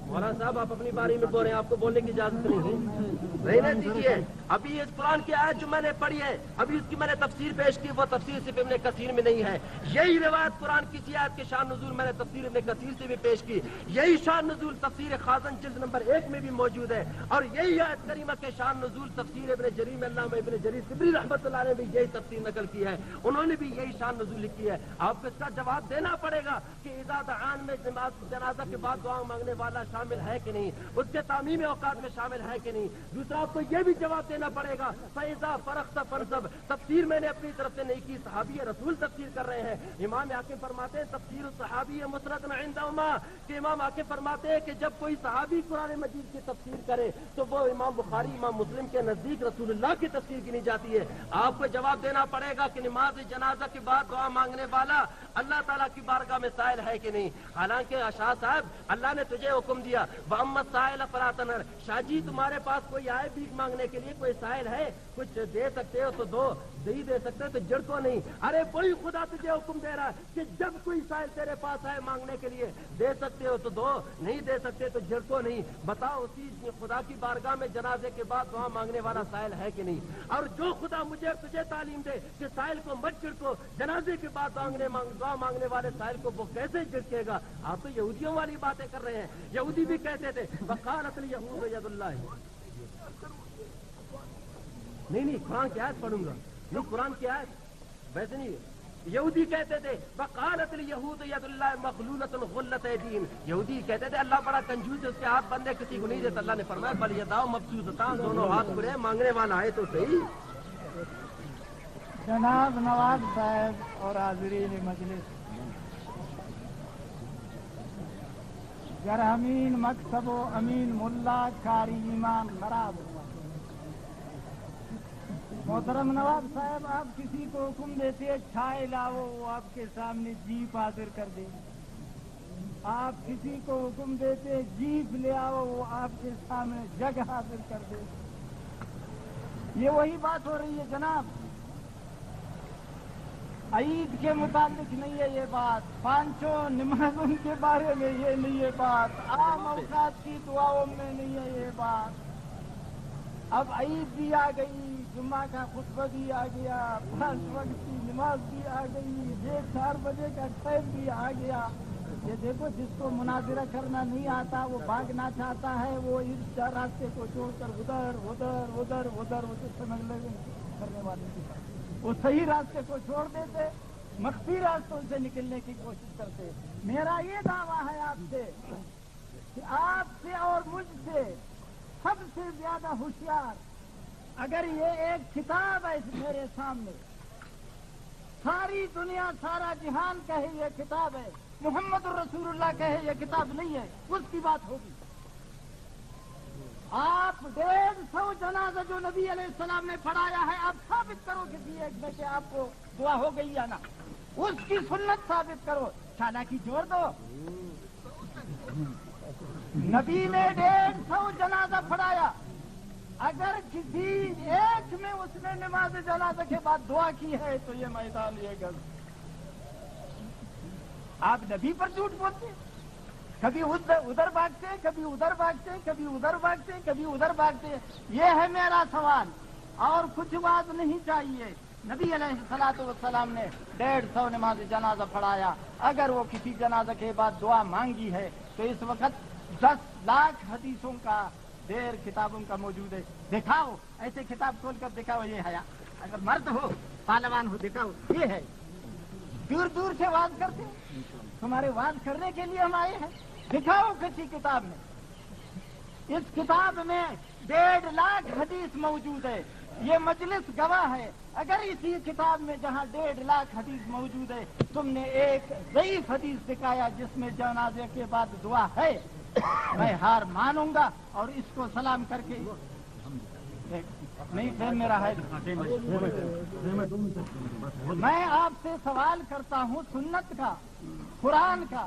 مولانا صاحب آپ اپنی باری میں بول رہے ہیں, آپ کو بولنے کی اجازت نہیں دیجیے. ابھی اس قرآن کی آیت جو میں نے پڑھی ہے ابھی اس کی میں نے تفسیر پیش کی, وہ تفسیر صرف ابن کثیر میں نہیں ہے. یہی روایت قرآن کی آیت کے شان نزول میں نے تفسیر ابن کثیر سے بھی پیش کی. یہی شان نزول تفسیر خازن جلد نمبر 1 میں بھی موجود ہے, اور یہی آیت کریمہ کے شان نزول تفسیر ابن جریر میں علامہ ابن جریر طبری رحمۃ اللہ نے بھی یہی تفسیر نقل کی ہے. انہوں نے بھی یہی شان نزول لکھی ہے. آپ کو اس کا جواب دینا پڑے گا کہ اذا دعان میں جنازہ کے بعد دعا مانگنے والا شامل ہے کہ نہیں, اس کے تعمیم اوقات میں شامل ہے کہ نہیں. دوسرا آپ کو یہ بھی جواب دینا پڑے گا فإذا فرغت فانصب. تفسیر میں نے اپنی طرف سے نہیں کی, صحابی رسول تفسیر کر رہے ہیں. امام حاکم فرماتے ہیں تفسیر الصحابی مسند عندہما, کہ امام حاکم فرماتے ہیں کہ جب کوئی صحابی قرآن مجید کی تفسیر کرے تو وہ امام بخاری امام مسلم کے نزدیک رسول اللہ کی تفسیر گنی جاتی ہے. آپ کو جواب دینا پڑے گا کہ نماز جنازہ کے بعد دعا مانگنے والا اللہ تعالیٰ کی بارگاہ میں سائل ہے کہ نہیں. حالانکہ شاہ صاحب اللہ نے تجھے حکم دیا وَأَمَّا السَّائِلَ فَلَا تَنْهَرْ. شاہ جی تمہارے پاس کوئی آئے بھیک مانگنے کے لیے کوئی سائل ہے, کچھ دے سکتے ہو تو دو, نہیں دے سکتے تو جڑ کو نہیں. ارے وہی خدا تجھے حکم دے رہا ہے کہ جب کوئی سائل تیرے پاس آئے مانگنے کے لیے دے سکتے ہو تو دو, نہیں دے سکتے تو جڑ کو نہیں. بتاؤ اسی خدا کی بارگاہ میں جنازے کے بعد دعا مانگنے والا سائل ہے کہ نہیں. اور جو خدا مجھے تجھے تعلیم دے کہ سائل کو مت جھڑکو, جنازے کے بعد دعا مانگنے والے سائل کو وہ کیسے جھڑکے گا. آپ تو یہودیوں والی باتیں کر رہے ہیں. یہودی بھی کہتے تھے وقالت الیہود ید اللہ. نہیں قرآن کی آیت پڑھوں گا, نہیں قرآن کی آیت ویسے نہیں. یہودی کہتے تھے وقالت الیہود ید اللہ مغلولۃ غلۃ ایدیہم. یہودی کہتے تھے اللہ بڑا کنجوس ہے, اس کے ہاتھ بندے کسی کو نہیں دیتا. اللہ نے فرمایا بل یداہ مبسوطتان, دونوں ہاتھ کھلے, مانگنے والا ہے تو صحیح. جناب نواب صاحب اور حاضرین مجلس, گر امین مکتب و امین ملا کاری ایمان خراب ہوا. محترم نواب صاحب آپ کسی کو حکم دیتے چھائے لاؤ, وہ آپ کے سامنے جیپ حاضر کر دے. آپ کسی کو حکم دیتے جیپ لے آؤ, وہ آپ کے سامنے جگ حاضر کر دے. یہ وہی بات ہو رہی ہے جناب. عید کے متعلق نہیں ہے یہ بات, پانچوں نمازوں کے بارے میں یہ نہیں ہے بات, عام اوقات کی دعاؤں میں نہیں ہے یہ بات. اب عید بھی آ گئی, جمعہ کا خطبہ بھی آ گیا, 5 وقت کی نماز بھی آ گئی, 4 بجے کا ٹائم بھی آ گیا. یہ دیکھو جس کو مناظرہ کرنا نہیں آتا وہ بھاگنا چاہتا ہے, وہ اس راستے کو چھوڑ کر ادھر سمجھ لے کرنے والے کی بات. وہ صحیح راستے کو چھوڑ دیتے, مخفی راستوں سے نکلنے کی کوشش کرتے. میرا یہ دعویٰ ہے آپ سے کہ آپ سے اور مجھ سے سب سے زیادہ ہوشیار اگر یہ ایک کتاب ہے میرے سامنے, ساری دنیا سارا جہان کہے یہ کتاب ہے, محمد رسول اللہ کہے یہ کتاب نہیں ہے, اس کی بات ہوگی. آپ 150 جنازہ جو نبی علیہ السلام نے پڑھایا ہے آپ ثابت کرو کسی ایک میں کہ آپ کو دعا ہو گئی یا نہ, اس کی سنت ثابت کرو. چالاکی جوڑ دو. نبی نے 150 جنازہ پڑھایا, اگر کسی ایک میں اس نے نماز جنازہ کے بعد دعا کی ہے تو یہ میدان یہ گز. آپ نبی پر جھوٹ بولتے, کبھی ادھر بھاگتے, کبھی ادھر بھاگتے, کبھی ادھر بھاگتے, کبھی ادھر بھاگتے. یہ ہے میرا سوال, اور کچھ بات نہیں چاہیے. نبی علیہ الصلوۃ والسلام نے 150 نماز جنازہ پڑھایا. اگر وہ کسی جنازہ کے بعد دعا مانگی ہے تو اس وقت 10 لاکھ حدیثوں کا ڈھیر کتابوں کا موجود ہے. دکھاؤ, ایسے کتاب کھول کر دکھاؤ. یہ حیا, اگر مرد ہو پہلوان ہو دکھاؤ. یہ ہے دور دور سے واز کرتے, تمہارے واز کرنے کے لیے ہم آئے ہیں. دکھاؤ کسی کتاب میں. اس کتاب میں 1.5 لاکھ حدیث موجود ہے. یہ مجلس گواہ ہے. اگر اسی کتاب میں جہاں 1.5 لاکھ حدیث موجود ہے تم نے ایک ضعیف حدیث دکھایا جس میں جنازے کے بعد دعا ہے, میں ہار مانوں گا اور اس کو سلام کر کے نہیں پھر میرا ہے. میں آپ سے سوال کرتا ہوں سنت کا, قرآن کا,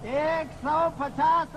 150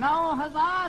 9000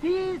30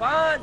5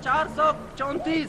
434।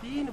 3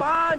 5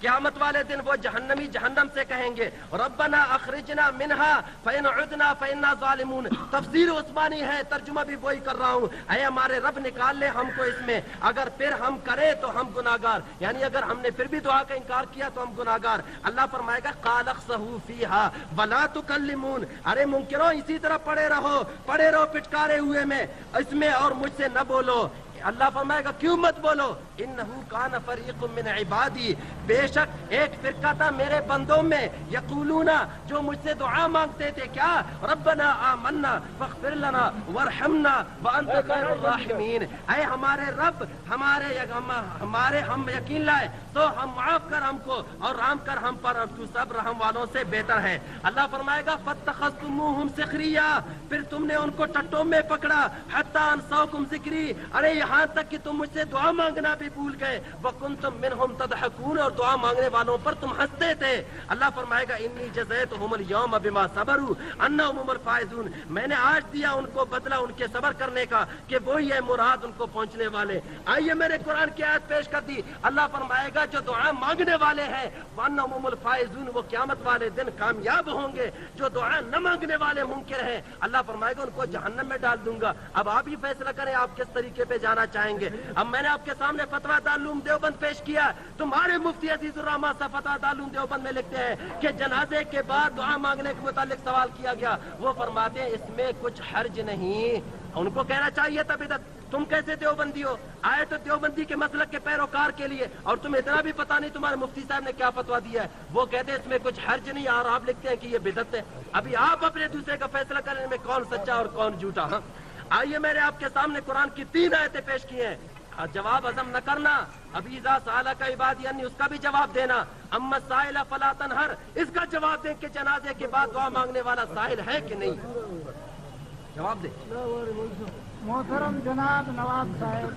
قیامت والے دن وہ جہنمی جہنم سے کہیں گے ربنا اخرجنا منہا فإن عدنا فإنا ظالمون. تفسیر عثمانی ہے، ترجمہ بھی وہی کر رہا ہوں. اے ہمارے رب نکال لے ہم کو اس میں، اگر پھر ہم کریں تو ہم گناہگار، یعنی اگر ہم نے پھر بھی دعا کا انکار کیا تو ہم گناہگار. اللہ فرمائے گا قال اخسئوا فیہا ولا تکلمون. ارے منکروں اسی طرح پڑے رہو پٹکارے ہوئے میں اس میں، اور مجھ سے نہ بولو. اللہ فرمائے گا کیوں مت بولو؟ انہو کان فریق من عبادی، بے شک ایک فرقہ تھا میرے بندوں میں، یقولون جو مجھ سے دعا مانگتے تھے کیا؟ ربنا آمنا فاغفر لنا وارحمنا وانت خیر الراحمین. اے ہمارے رب، ہمارے ہم یقین لائے تو ہم معاف کر ہم کو اور رحم کر ہم پر، اب تو سب رحم والوں سے بہتر ہے. اللہ فرمائے گا فاتخذتموہم سخریا، پھر تم نے ان کو ٹٹوں میں پکڑا. حتی انسوکم ذکری، ارے یہاں تک کہ تم مجھ سے دعا مانگنا بھی بھول گئے. وکنتم منہم تضحکون، اور دعا مانگنے والوں پر تم ہنستے تھے. اللہ فرمائے گا انی جزیتہم اليوم بما صبروا انہم هم الفائزون. میں نے آج دیا ان کو بدلہ ان کے صبر کرنے کا کہ وہی ہے مراد ان کو پہنچنے والے. آئیے میں نے قرآن کی آیت پیش کر دی. اللہ فرمائے گا جو دعا مانگنے والے ہیں وانہم هم الفائزون، وہ قیامت والے دن کامیاب ہوں گے. جو دعا نہ مانگنے والے منکر ہیں اللہ فرمائے گا ان کو جہنم میں ڈال دوں گا. اب آپ ہی فیصلہ کریں آپ کس طریقے پہ جانا چاہیں گے. اب میں نے آپ کے سامنے فتویٰ دارالعلوم دیوبند پیش کیا. تمہارے مفتی عزیز الرحمان صاحب فتویٰ دارالعلوم دیوبند میں لکھتے ہیں کہ جنازے کے بعد دعا مانگنے کے متعلق سوال کیا گیا. وہ فرماتے ہیں اس میں کچھ حرج نہیں. ان کو کہنا چاہیے تھا بدعت. تم کیسے دیوبندی ہو؟ آئے تو دیوبندی کے مسلک کے پیروکار کے لیے، اور تمہیں اتنا بھی پتا نہیں تمہارے مفتی صاحب نے کیا فتویٰ دیا ہے. وہ کہتے ہیں اس میں کچھ حرج نہیں، اور آپ لکھتے ہیں کہ یہ بدعت ہے. ابھی آپ اپنے دوسرے کا فیصلہ کرنے میں کون سچا اور کون جھوٹا. ہاں آئیے میں نے آپ کے سامنے قرآن کی 3 آیتیں پیش کی ہیں. جواب عزم نہ کرنا. ابھی اذا سألک عبادی انی، اس کا بھی جواب دینا. اما السائل فلا تنہر، اس کا جواب دیں کہ جنازے کے بعد دعا مانگنے والا سائل ہے کہ نہیں. جواب دیں. محترم جناب نواب صاحب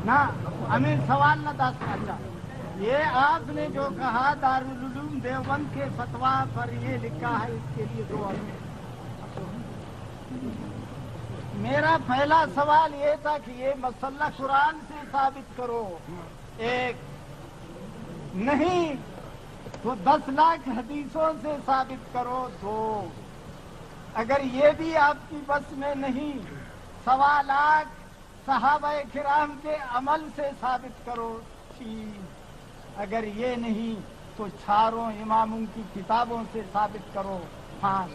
نہ امیر سوال نہ دس. اچھا یہ آپ نے جو کہا دارالعلوم دیوبند کے فتویٰ پر یہ لکھا ہے، اس کے لیے دو میرا پہلا سوال یہ تھا کہ یہ مسئلہ قرآن سے ثابت کرو. ایک نہیں تو 10 لاکھ حدیثوں سے ثابت کرو. 2 اگر یہ بھی آپ کی بس میں نہیں، 1.25 لاکھ صحابہ کرام کے عمل سے ثابت کرو. 3 اگر یہ نہیں تو 4 اماموں کی کتابوں سے ثابت کرو. 5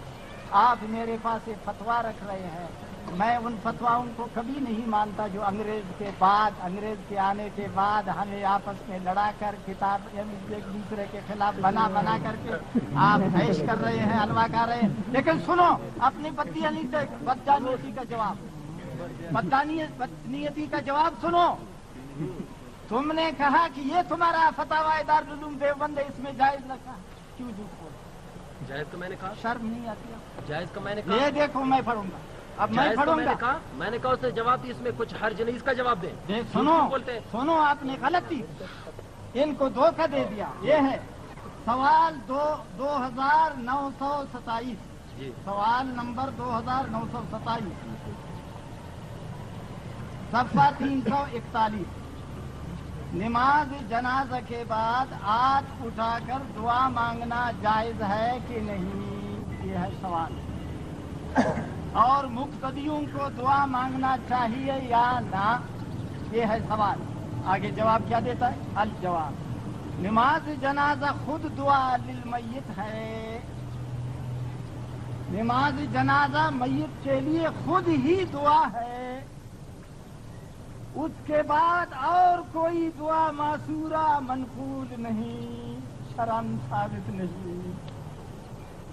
آپ میرے پاس ایک فتویٰ رکھ رہے ہیں، میں ان فتواؤں کو کبھی نہیں مانتا جو انگریز کے آنے کے بعد ہمیں آپس میں لڑا کر کتاب ایک دوسرے کے خلاف بنا کر کے آپ پیش کر رہے ہیں، حلوہ کھا رہے ہیں. لیکن سنو اپنی بددانیتی کا جواب، بدنیتی کا جواب سنو. تم نے کہا کہ یہ تمہارا فتاوی دارالعلوم دیوبند ہے، اس میں جائز رکھا. کیوں جھوٹ بولے؟ جائز کا میں نے کہا. شرم نہیں آتی؟ جائز کا میں نے کہا. یہ دیکھو میں پڑھوں گا. اب میں پڑھوں گا. میں نے کہا اس نے جواب دی اس میں کچھ حرج نہیں، اس کا جواب دیں. سنو آپ نے غلطی ان کو دھوکہ دے دیا. یہ ہے سوال 2927. سوال نمبر 2927 صفحہ 341. نماز جنازہ کے بعد ہاتھ اٹھا کر دعا مانگنا جائز ہے کہ نہیں؟ یہ ہے سوال. اور مقتدیوں کو دعا مانگنا چاہیے یا نہ؟ یہ ہے سوال. آگے جواب کیا دیتا ہے؟ الجواب نماز جنازہ خود دعا للمیت ہے. نماز جنازہ میت کے لیے خود ہی دعا ہے. اس کے بعد اور کوئی دعا معصورہ منقول نہیں، شرعاً ثابت نہیں.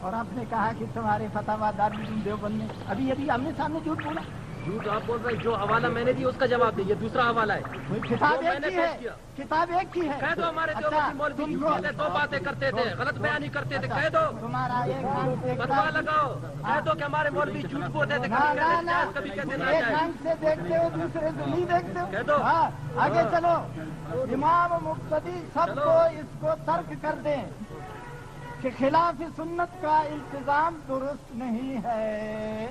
اور آپ نے کہا کہ تمہارے فتاوی دارالعلوم دیوبند میں ابھی ہم نے سامنے جھوٹ بولا. جھوٹ آپ بول رہے ہیں. جو حوالہ میں نے دیا اس کا جواب دیں. یہ دوسرا حوالہ ہے. کتاب ایک ہی ہے. کتاب ایک ہی ہے. کہہ دو ہمارے دیوبندی مولوی پہلے 2 باتیں کرتے تھے، غلط بیانی کرتے تھے. کہہ دو تمہارا ایک فتویٰ لگاؤ. کہہ دو کہ ہمارے مولوی جھوٹ بولتے تھے، کبھی کہتے نہ ایک آنکھ سے دیکھتے ہو دوسرے سے نہیں دیکھتے ہو. کہہ دو. ہاں آگے چلو. امام مقتدی سب کو اس کو ترک کر دیں کہ خلاف سنت کا التزام درست نہیں ہے.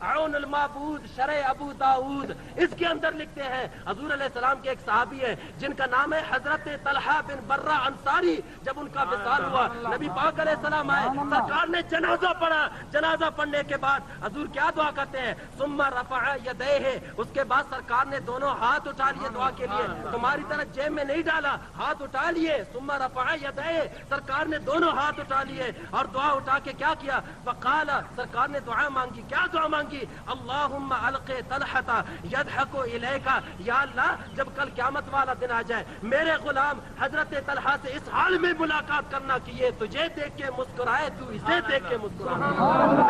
عون المعبود شرح ابو داؤد، اس کے اندر لکھتے ہیں حضور علیہ السلام کے ایک صحابی ہیں جن کا نام ہے حضرت طلحہ بن برہ انصاری، جب ان کا وصال ہوا نبی پاک علیہ السلام آئے، سرکار نے جنازہ پڑھا، جنازہ پڑھنے کے بعد حضور کیا دعا کرتے ہیں؟ ثم رفع یدیہ، اس کے بعد سرکار نے دونوں ہاتھ اٹھا لیے دعا کے لیے، تمہاری طرح جیب میں نہیں ڈالا، ہاتھ اٹھا لیے، ثم رفع یدیہ، سرکار نے دونوں ہاتھ اٹھا لیے اور دعا اٹھا کے کیا کیا؟ فقال، سرکار نے دعا مانگی، کیا دعا مانگی؟ اللہم الق طلحہ یضحک الیک، یا اللہ جب کل قیامت والا دن آ جائے میرے غلام حضرت طلحہ سے اس حال میں ملاقات کرنا کہ یہ تجھے دیکھ کے مسکرائے، تو اسے دیکھ کے مسکرائے۔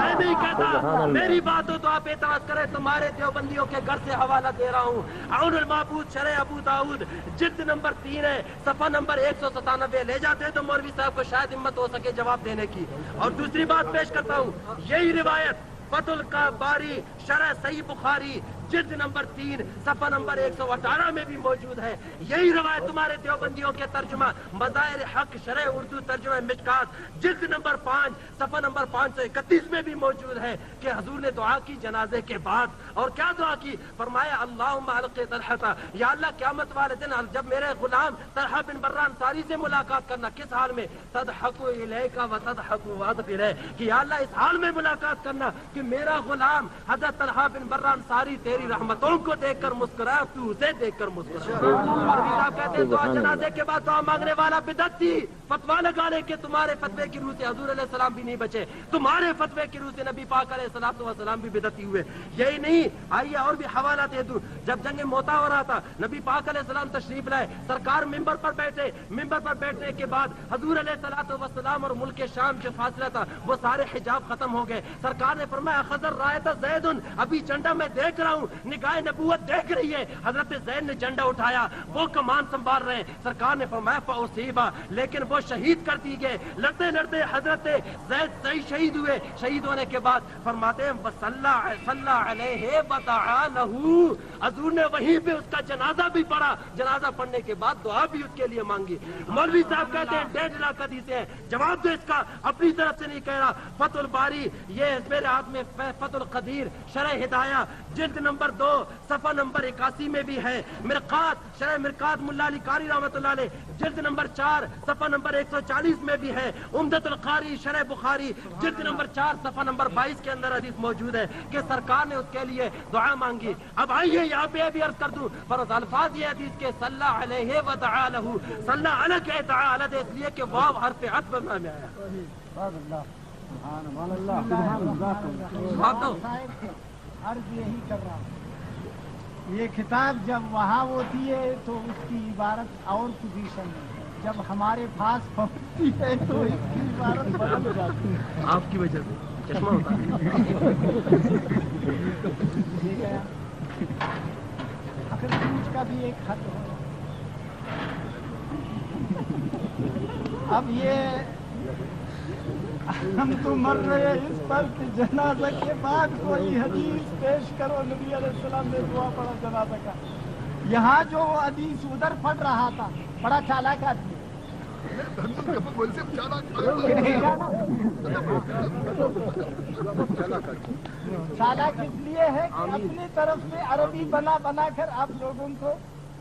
میں نہیں کہتا، میری بات ہو تو آپ اعتراض کریں، تمہارے دیوبندیوں کے گھر سے حوالہ دے رہا ہوں، عون المعبود شرح ابو داؤد جلد نمبر 3 ہے، صفحہ نمبر 197 لے جاتے ہیں تو مولوی صاحب کو شاید ہمت ہو سکے جواب دینے کی۔ اور دوسری بات پیش کرتا ہوں، یہی روایت فتح الباری شرح صحیح بخاری جلد نمبر 3 صفحہ نمبر 118 میں بھی موجود ہے، یہی روایت تمہارے دیوبندیوں کے ترجمہ مظاہر حق شرح اردو ترجمہ مشکات جلد نمبر 5 صفحہ نمبر 531 میں بھی موجود ہے کہ حضور نے دعا کی جنازے کے بعد، اور کیا دعا کی؟ فرمایا اللہم الق طلحہ، یا اللہ قیامت والے دن جب میرے غلام طلحہ بن برہ انصاری سے ملاقات کرنا، کس حال میں؟ تضحک الیک و تضحک وعدت الیہ، کہ یا اللہ اس حال میں ملاقات کرنا کہ میرا غلام حضرت طلحہ بن برہ انصاری تیری رحمتوں کو دیکھ کر مسکرایا، تو اسے دیکھ کر مسکرایا۔ اور صاحب کہتے ہیں دعا جنازے کے بعد دعا مانگنے والا بدعت تھی، فتوا لگانے کے تمہارے فتوے کی روح سے حضور علیہ السلام بھی نہیں بچے، تمہارے فتوے کی روح سے نبی پاک علیہ السلام بھی بدعتی ہوئے۔ یہی نہیں، آئیے اور بھی حوالہ دے دوں، جب جنگ موتا ہو رہا تھا نبی پاک علیہ السلام تشریف لائے، سرکار ممبر پر بیٹھے، ممبر پر بیٹھنے کے بعد حضور علیہ السلام اور ملک شام جو فاصلہ تھا وہ سارے حجاب ختم ہو گئے، سرکار نے فرمایا خضر رایت زید، ابھی جھنڈا میں دیکھ رہا ہوں، نگاہ نبوت دیکھ رہی ہے، حضرت زید نے جھنڈا اٹھایا، وہ کمان سنبھال رہے ہیں، سرکار نے فرمایا فاصیبا، لیکن وہ شہید کر دی گئے، لڑتے لڑتے حضرت زید شہید ہوئے، شہید ہونے کے بعد فرماتے ہیں صلی علیہ ودعا لہ، حضور نے وہیں پہ اس کا جنازہ بھی پڑھا، جنازہ پڑھنے کے بعد دعا بھی اس کے لیے مانگی۔ مولوی صاحب کہتے ہیں 1.5 لاکھ حدیثیں ہیں، جواب دو اس کا، اپنی طرف سے نہیں کہہ رہا۔ فتح الباری، یہ میرے ہاتھ میں فتح القدیر شرح ہدایہ جلد نمبر 2 صفحہ نمبر 81 میں بھی ہے، مرقات شرح مرقات ملا علی قاری رحمۃ اللہ علیہ جلد نمبر 4 صفحہ نمبر 140 میں بھی ہے، عمدۃ القاری شرح بخاری جلد نمبر 4 صفحہ نمبر 22 کے اندر حدیث موجود ہے کہ سرکار نے اس کے لیے دعا مانگی۔ اب آئیے یہاں پہ بھی عرض کر دوں، فرض الفاظ یہ حدیث کے صلی علیہ ودعا لہ، صلی علیہ کے دعا علیہ اس لیے کہ واو حرف عطف میں آیا۔ عرض یہی کر رہا ہوں، یہ کتاب جب وہاں ہوتی ہے تو اس کی عبارت اور پوزیشن ہے، جب ہمارے پاس پہنچتی ہے تو اس کی عبارت بدل جاتی ہے، آپ کی وجہ سے چشمہ ہوتا ہے۔ اگر پوچھ کا بھی ایک خط ہے، اب یہ ہم تو مر رہے اس پر کہ جنازہ کے بعد کوئی حدیث پیش کرو، نبی علیہ السلام نے دعا پڑھا جنازہ کا، یہاں جو حدیث ادھر پڑھ رہا تھا بڑا چالاک آدمی، چالاک اس لیے ہے کہ اپنی طرف سے عربی بنا بنا کر آپ لوگوں کو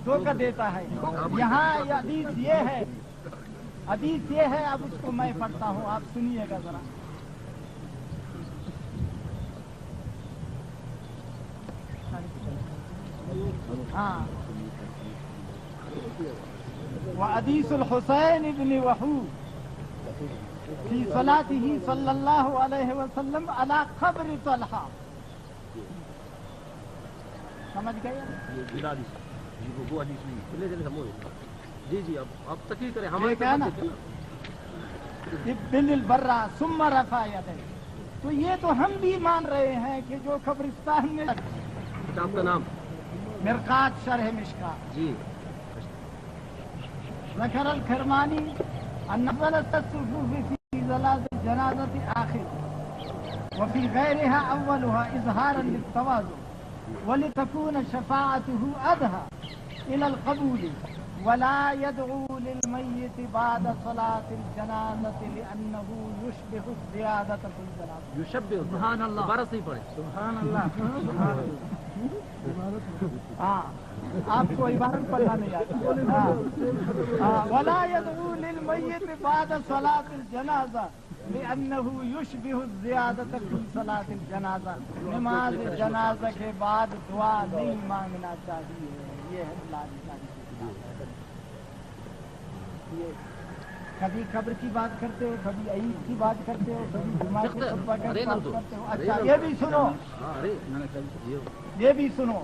دھوکہ دیتا ہے۔ یہاں یہ حدیث یہ ہے، حدیث یہ ہے، اب اس کو میں پڑھتا ہوں، آپ سنیے گا ذرا۔ ہاں، وحدیث الحسین ابن وحود فی صلاتہ صلی اللہ علیہ وسلم علی قبر طلحہ، سمجھ گئے؟ جی جی اب تقریر کریں، ہمیں کیا نا بل البرہ ثم رفع یدیہ، تو یہ تو ہم بھی مان رہے ہیں کہ جو قبرستان میں، آپ کا نام؟ مرقات شرح مشکات جی۔ ذکر الکرمانی ان افضل الصفوف فی جنازۃ آخر وفی غیرها اولها اظہارا للتواضع ولتكون شفاعته ادھى الى القبول ولا يدعو للميت بعد صلاة الجنازة لأنه يشبه الزيادة في الجنازة. یشبہ سبحان اللہ دوبارہ صحیح پڑھیں. سبحان اللہ. ہاں آپ کو عبارت پڑھنا نہیں آتا. ولا يدعو للميت بعد صلاة الجنازة لأنه يشبه الزيادة في صلاة الجنازة. نماز جنازہ کے بعد دعا نہیں مانگنا چاہیے. یہ ہے کبھی قبر کی بات کرتے ہو, کبھی عید کی بات کرتے ہو, کبھی جمعہ کی خطبہ کی بات کرتے ہو. اچھا یہ بھی سنو, یہ بھی سنو.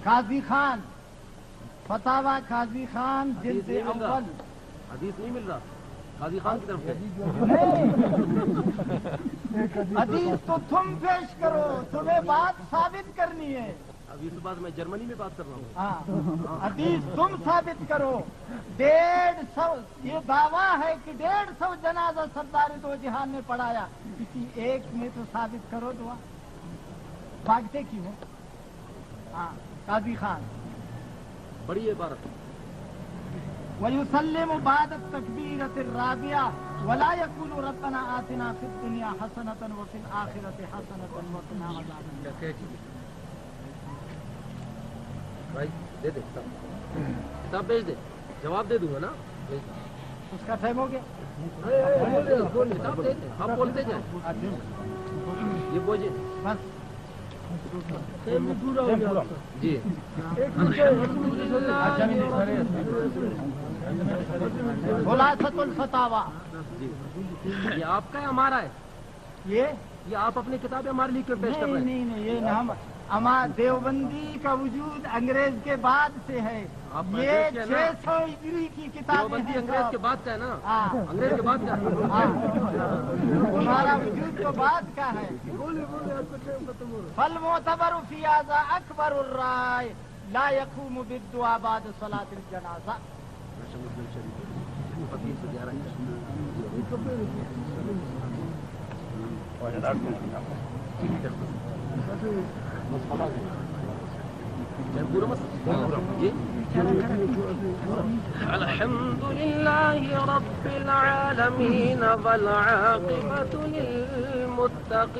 قاضی خان فتاوی قاضی خان جلد اول. حدیث نہیں مل رہا قاضی خان کی طرف سے. حدیث تو تم پیش کرو, تمہیں بات ثابت کرنی ہے. اب اس بات میں جرمنی میں بات کر رہا ہوں. حدیث تم ثابت کرو. 150 یہ دعویٰ ہے کہ 150 جنازہ سردار دو جہان نے پڑھایا, کسی ایک میں تو ثابت کرو دعا. بھاگتے کیوں ہو؟ ہاں قاضی خان. بڑی عبارت. وَيُسَلِّمُ بَعْدَ التَّكْبِيرَةِ الرَّابِعَةِ وَلَا يَقُولُ رَبَّنَا آتِنَا فِي الدُّنْيَا حَسَنَةً وَفِي الْآخِرَةِ حَسَنَةً وَقِنَا عَذَابَ النَّارِ. بھائی دے دے کتاب بھیج دے, جواب دے دوں گا نا. اس کا ٹائم ہو گیا. کتاب دے دے, آپ بولتے جائیں. یہ بوجھے بس جی. خلاصۃ الفتاوی. یہ آپ کا ہے ہمارا ہے؟ یہ آپ اپنی کتابیں ہمارے لیے کیوں پیش کر رہے ہیں؟ نہیں یہ ہمارا دیوبندی کا وجود انگریز کے بعد سے ہے. یہ 600 ہجری کی کتاب. دیوبندی انگریز کے بعد کا ہے نا. انگریز کے بعد کا ہمارا وجود تو بعد کا ہے. فالمعتبر فی ھذا اکبر الرائے لا یقوم بالدعاء بعد صلاة الجنازہ. الحمد لله رب العالمين والعاقبة للمتقين.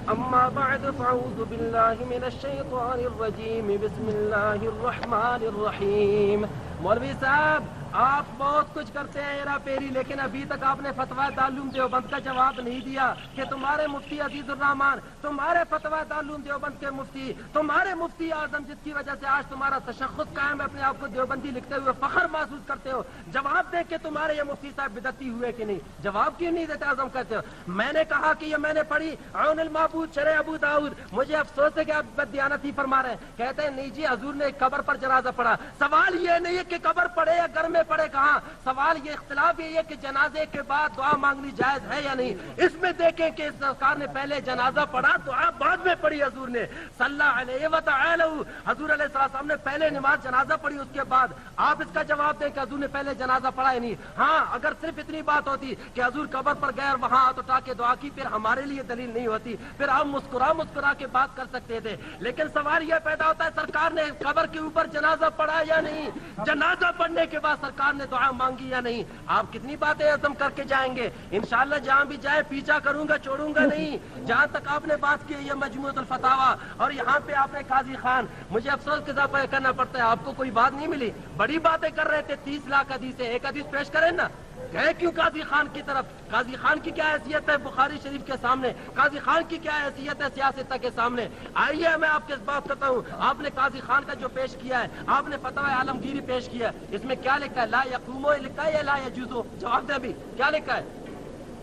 أما بعد فأعوذ بالله من الشيطان الرجيم. بسم الله الرحمن الرحيم. مولوی صاحب آپ بہت کچھ کرتے ہیں ہیرا پھیری, لیکن ابھی تک آپ نے فتویٰ دارالعلوم دیوبند کا جواب نہیں دیا کہ تمہارے مفتی عزیز الرحمان, تمہارے فتویٰ دارالعلوم دیوبند کے مفتی, تمہارے مفتی اعظم جس کی وجہ سے آج تمہارا تشخص قائم ہے, اپنے آپ کو دیوبندی لکھتے ہوئے فخر محسوس کرتے ہو, جواب دیں کہ تمہارے یہ مفتی صاحب بدعتی ہوئے کہ نہیں. جواب کیوں نہیں دیتے اعظم کہتے ہو. میں نے کہا کہ یہ میں نے پڑھی عون المعبود شرح ابو داؤد. مجھے افسوس ہے کہ آپ بددیانتی فرما رہے ہیں. کہتے ہیں نہیں جی حضور نے ایک قبر پر جنازہ پڑھا. سوال یہ نہیں ہے کہ قبر پڑے یا گھر میں پڑے کہاں, سوال یہ اختلاف یہ ہے کہ جنازے کے بعد دعا مانگنی جائز ہے یا نہیں. اس میں دیکھیں کہ سرکار نے پہلے جنازہ پڑھا, دعا بعد میں پڑھی حضور نے صلی اللہ علیہ وسلم. حضور علیہ السلام نے پہلے نماز جنازہ پڑھی, اس کے بعد آپ اس کا جواب دیں کہ حضور نے پہلے جنازہ پڑھا یا نہیں. ہاں اگر صرف اتنی بات ہوتی کہ حضور قبر پر گئے اور وہاں ہاتھ اٹھا کے دعا کی, پھر ہمارے لیے دلیل نہیں ہوتی, پھر ہم مسکرا کے بات کر سکتے تھے. لیکن سوال یہ پیدا ہوتا ہے سرکار نے قبر کے اوپر جنازہ پڑھا یا نہیں, جنازہ پڑھنے کے بعد سرکار نے دعا مانگی یا نہیں. آپ کتنی باتیں عزم کر کے جائیں گے. انشاءاللہ جہاں بھی جائے پیچھا کروں گا, چھوڑوں گا نہیں. جہاں تک آپ نے بات کی یہ مجموعۃ الفتاوی, اور یہاں پہ آپ نے قاضی خان, مجھے افسوس کے اضافہ کرنا پڑتا ہے, آپ کو کوئی بات نہیں ملی. بڑی باتیں کر رہے تھے, 30 لاکھ حدیث ہے, ایک حدیث پیش کریں نا. گئے کیوں قاضی خان کی طرف؟ قاضی خان کی کیا حیثیت ہے بخاری شریف کے سامنے؟ قاضی خان کی کیا حیثیت ہے سیاست کے سامنے؟ آئیے میں آپ کے بات کرتا ہوں. آپ نے قاضی خان کا جو پیش کیا ہے, آپ نے فتوی عالمگیری پیش کیا ہے, اس میں کیا لکھا ہے؟ لا یقومو لکھا ہے یا لا یجوزو؟ جواب دے ابھی, کیا لکھا ہے؟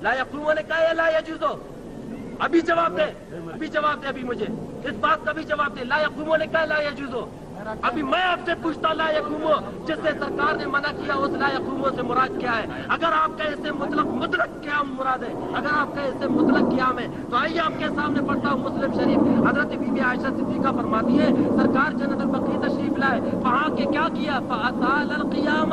لا یقومو لکھا ہے یا لا یجوزو؟ ابھی جواب دے, ابھی جواب دے, ابھی مجھے اس بات کا بھی جواب دے. لا یقومو لکھا ہے لا یجوزو؟ ابھی میں آپ سے پوچھتا لا یقومو جس سے سرکار نے منع کیا, اس لا یقومو سے مراد کیا ہے؟ اگر آپ کا اس سے مطلق قیام مراد ہے, اگر آپ کا اس سے مطلق قیام ہے, تو آئیے آپ کے سامنے پڑھتا ہوں مسلم شریف. حضرت بی بی عائشہ صدیقہ فرماتی ہے سرکار جنت البقیع تشریف لائے, وہاں کے کیا کیا؟ فاطال القیام,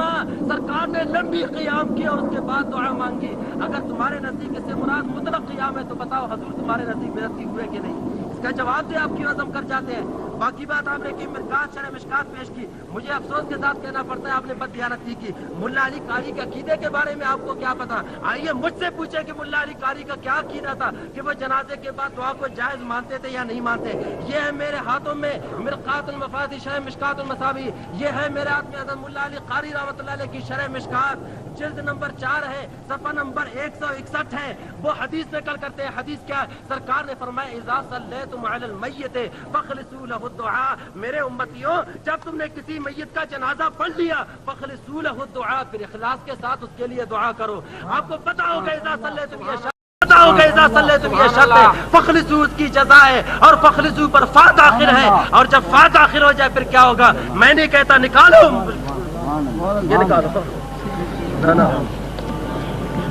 سرکار نے لمبی قیام کی اور اس کے بعد دعا مانگی. اگر تمہارے نزدیک اس سے مراد مطلق قیام ہے تو بتاؤ حضور تمہارے نزدیک بدعتی ہوئے کہ نہیں؟ اس کا جواب دے, آپ کیوں عزم کر جاتے ہیں؟ باقی بات آپ نے کی مرکات شرح مشکات پیش کی. مجھے افسوس کے ساتھ کہنا پڑتا ہے آپ نے بددیانتی کی. ملا علی قاری کے عقیدے کے بارے میں آپ کو کیا پتا؟ آئیے مجھ سے پوچھیں کہ ملا علی قاری کا کیا عقیدہ تھا, کہ وہ جنازے کے بعد دعا کو جائز مانتے تھے یا نہیں مانتے. یہ ہے میرے ہاتھوں میں مرقات المفاتیح شرح مشکات المصابیح. یہ ہے میرے ہاتھ میں حضرت ملا علی قاری رحمۃ اللہ علیہ کی شرح مشکات, جلد نمبر 4 ہے, صفحہ نمبر 161 ہے. وہ حدیث نقل کرتے ہیں. حدیث کیا ہے؟ سرکار نے فرمایا اذا صلیتم علی المیت فخلصوا له الدعاء. میرے امتیوں, جب تم نے کسی میت کا جنازہ پڑھ لیا فخلصوا له الدعاء, پھر اخلاص کے ساتھ اس کے لیے دعا کرو. آپ کو پتا ہوگا اذا صلیتم یہ شرط ہے, فخلصوا اس کی جزا ہے, اور فخلصوا پر فا داخل ہے, اور جب فا داخل ہو جائے پھر کیا ہوگا؟ میں نہیں کہتا نکالو, یہ نکالو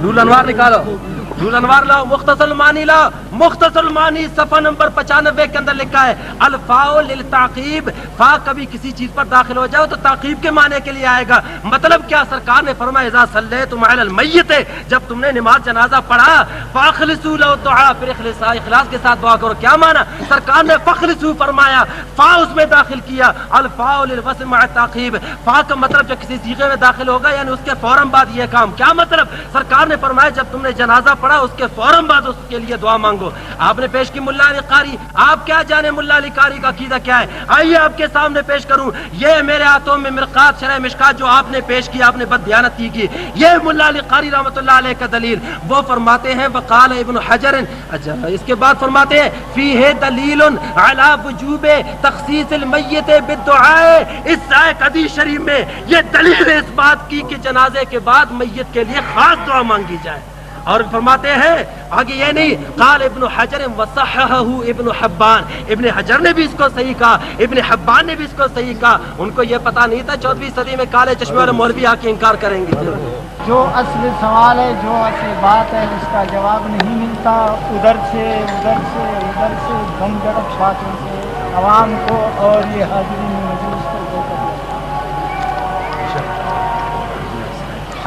نور انوار نکالو, نور انوار لاؤ, مختصر المانی لاؤ. مختصر المانی صفحہ نمبر 95 کے اندر لکھا ہے الفاء للتعقیب. فا کبھی کسی چیز پر داخل ہو جاؤ تو تعقیب کے معنی کے لیے آئے گا. مطلب کیا؟ سرکار نے فرمایا اذا صلیتم علی المیت, جب تم نے نماز جنازہ پڑھا فاخلصوا له الدعاء, پھر اخلاص کے ساتھ دعا کرو. کیا معنی؟ سرکار نے فخلصوا فرمایا, فا اس میں داخل کیا. الفاء للوصل مع التعقیب, فا کا مطلب جب کسی صیغے میں داخل ہوگا یعنی اس کے فوراً بعد یہ کام. کیا مطلب؟ سرکار نے فرمایا جب تم نے جنازہ پڑھا اس کے فوراً بعد اس کے لیے دعا مانگو. آپ نے پیش کی ملا علی قاری. آپ کیا جانے ملا علی قاری کا عقیدہ کیا ہے؟ آئیے آپ کے سامنے پیش کروں. یہ میرے ہاتھوں میں مرقات شرح مشکات جو آپ نے پیش کی, آپ نے بددیانتی کی. یہ ملا علی قاری رحمۃ اللہ علیہ کا دلیل. وہ فرماتے ہیں وقال ابن حجر, اس کے بعد فرماتے ہیں فیہ دلیل علی وجوب تخصیص المیت بالدعاء. اس آیت حدیث شریف میں یہ دلیل ہے اس بات کی کہ جنازے کے بعد میت کے لیے خاص دعا مانگی جائے. اور فرماتے ہیں آگے یہ نہیں, قال ابن حجر وصححہ ابن حبان, ابن حجر نے بھی اس کو صحیح کہا, ابن حبان نے بھی اس کو صحیح کہا. ان کو یہ پتا نہیں تھا 14ویں صدی میں کالے چشمے والے مولوی آ کے انکار کریں گے. جو اصل سوال ہے, جو اصل بات ہے, اس کا جواب نہیں ملتا. ادھر سے دم جڑپ باتوں سے عوام کو اور یہ حاضرین مجلس کو دھوکہ دیا.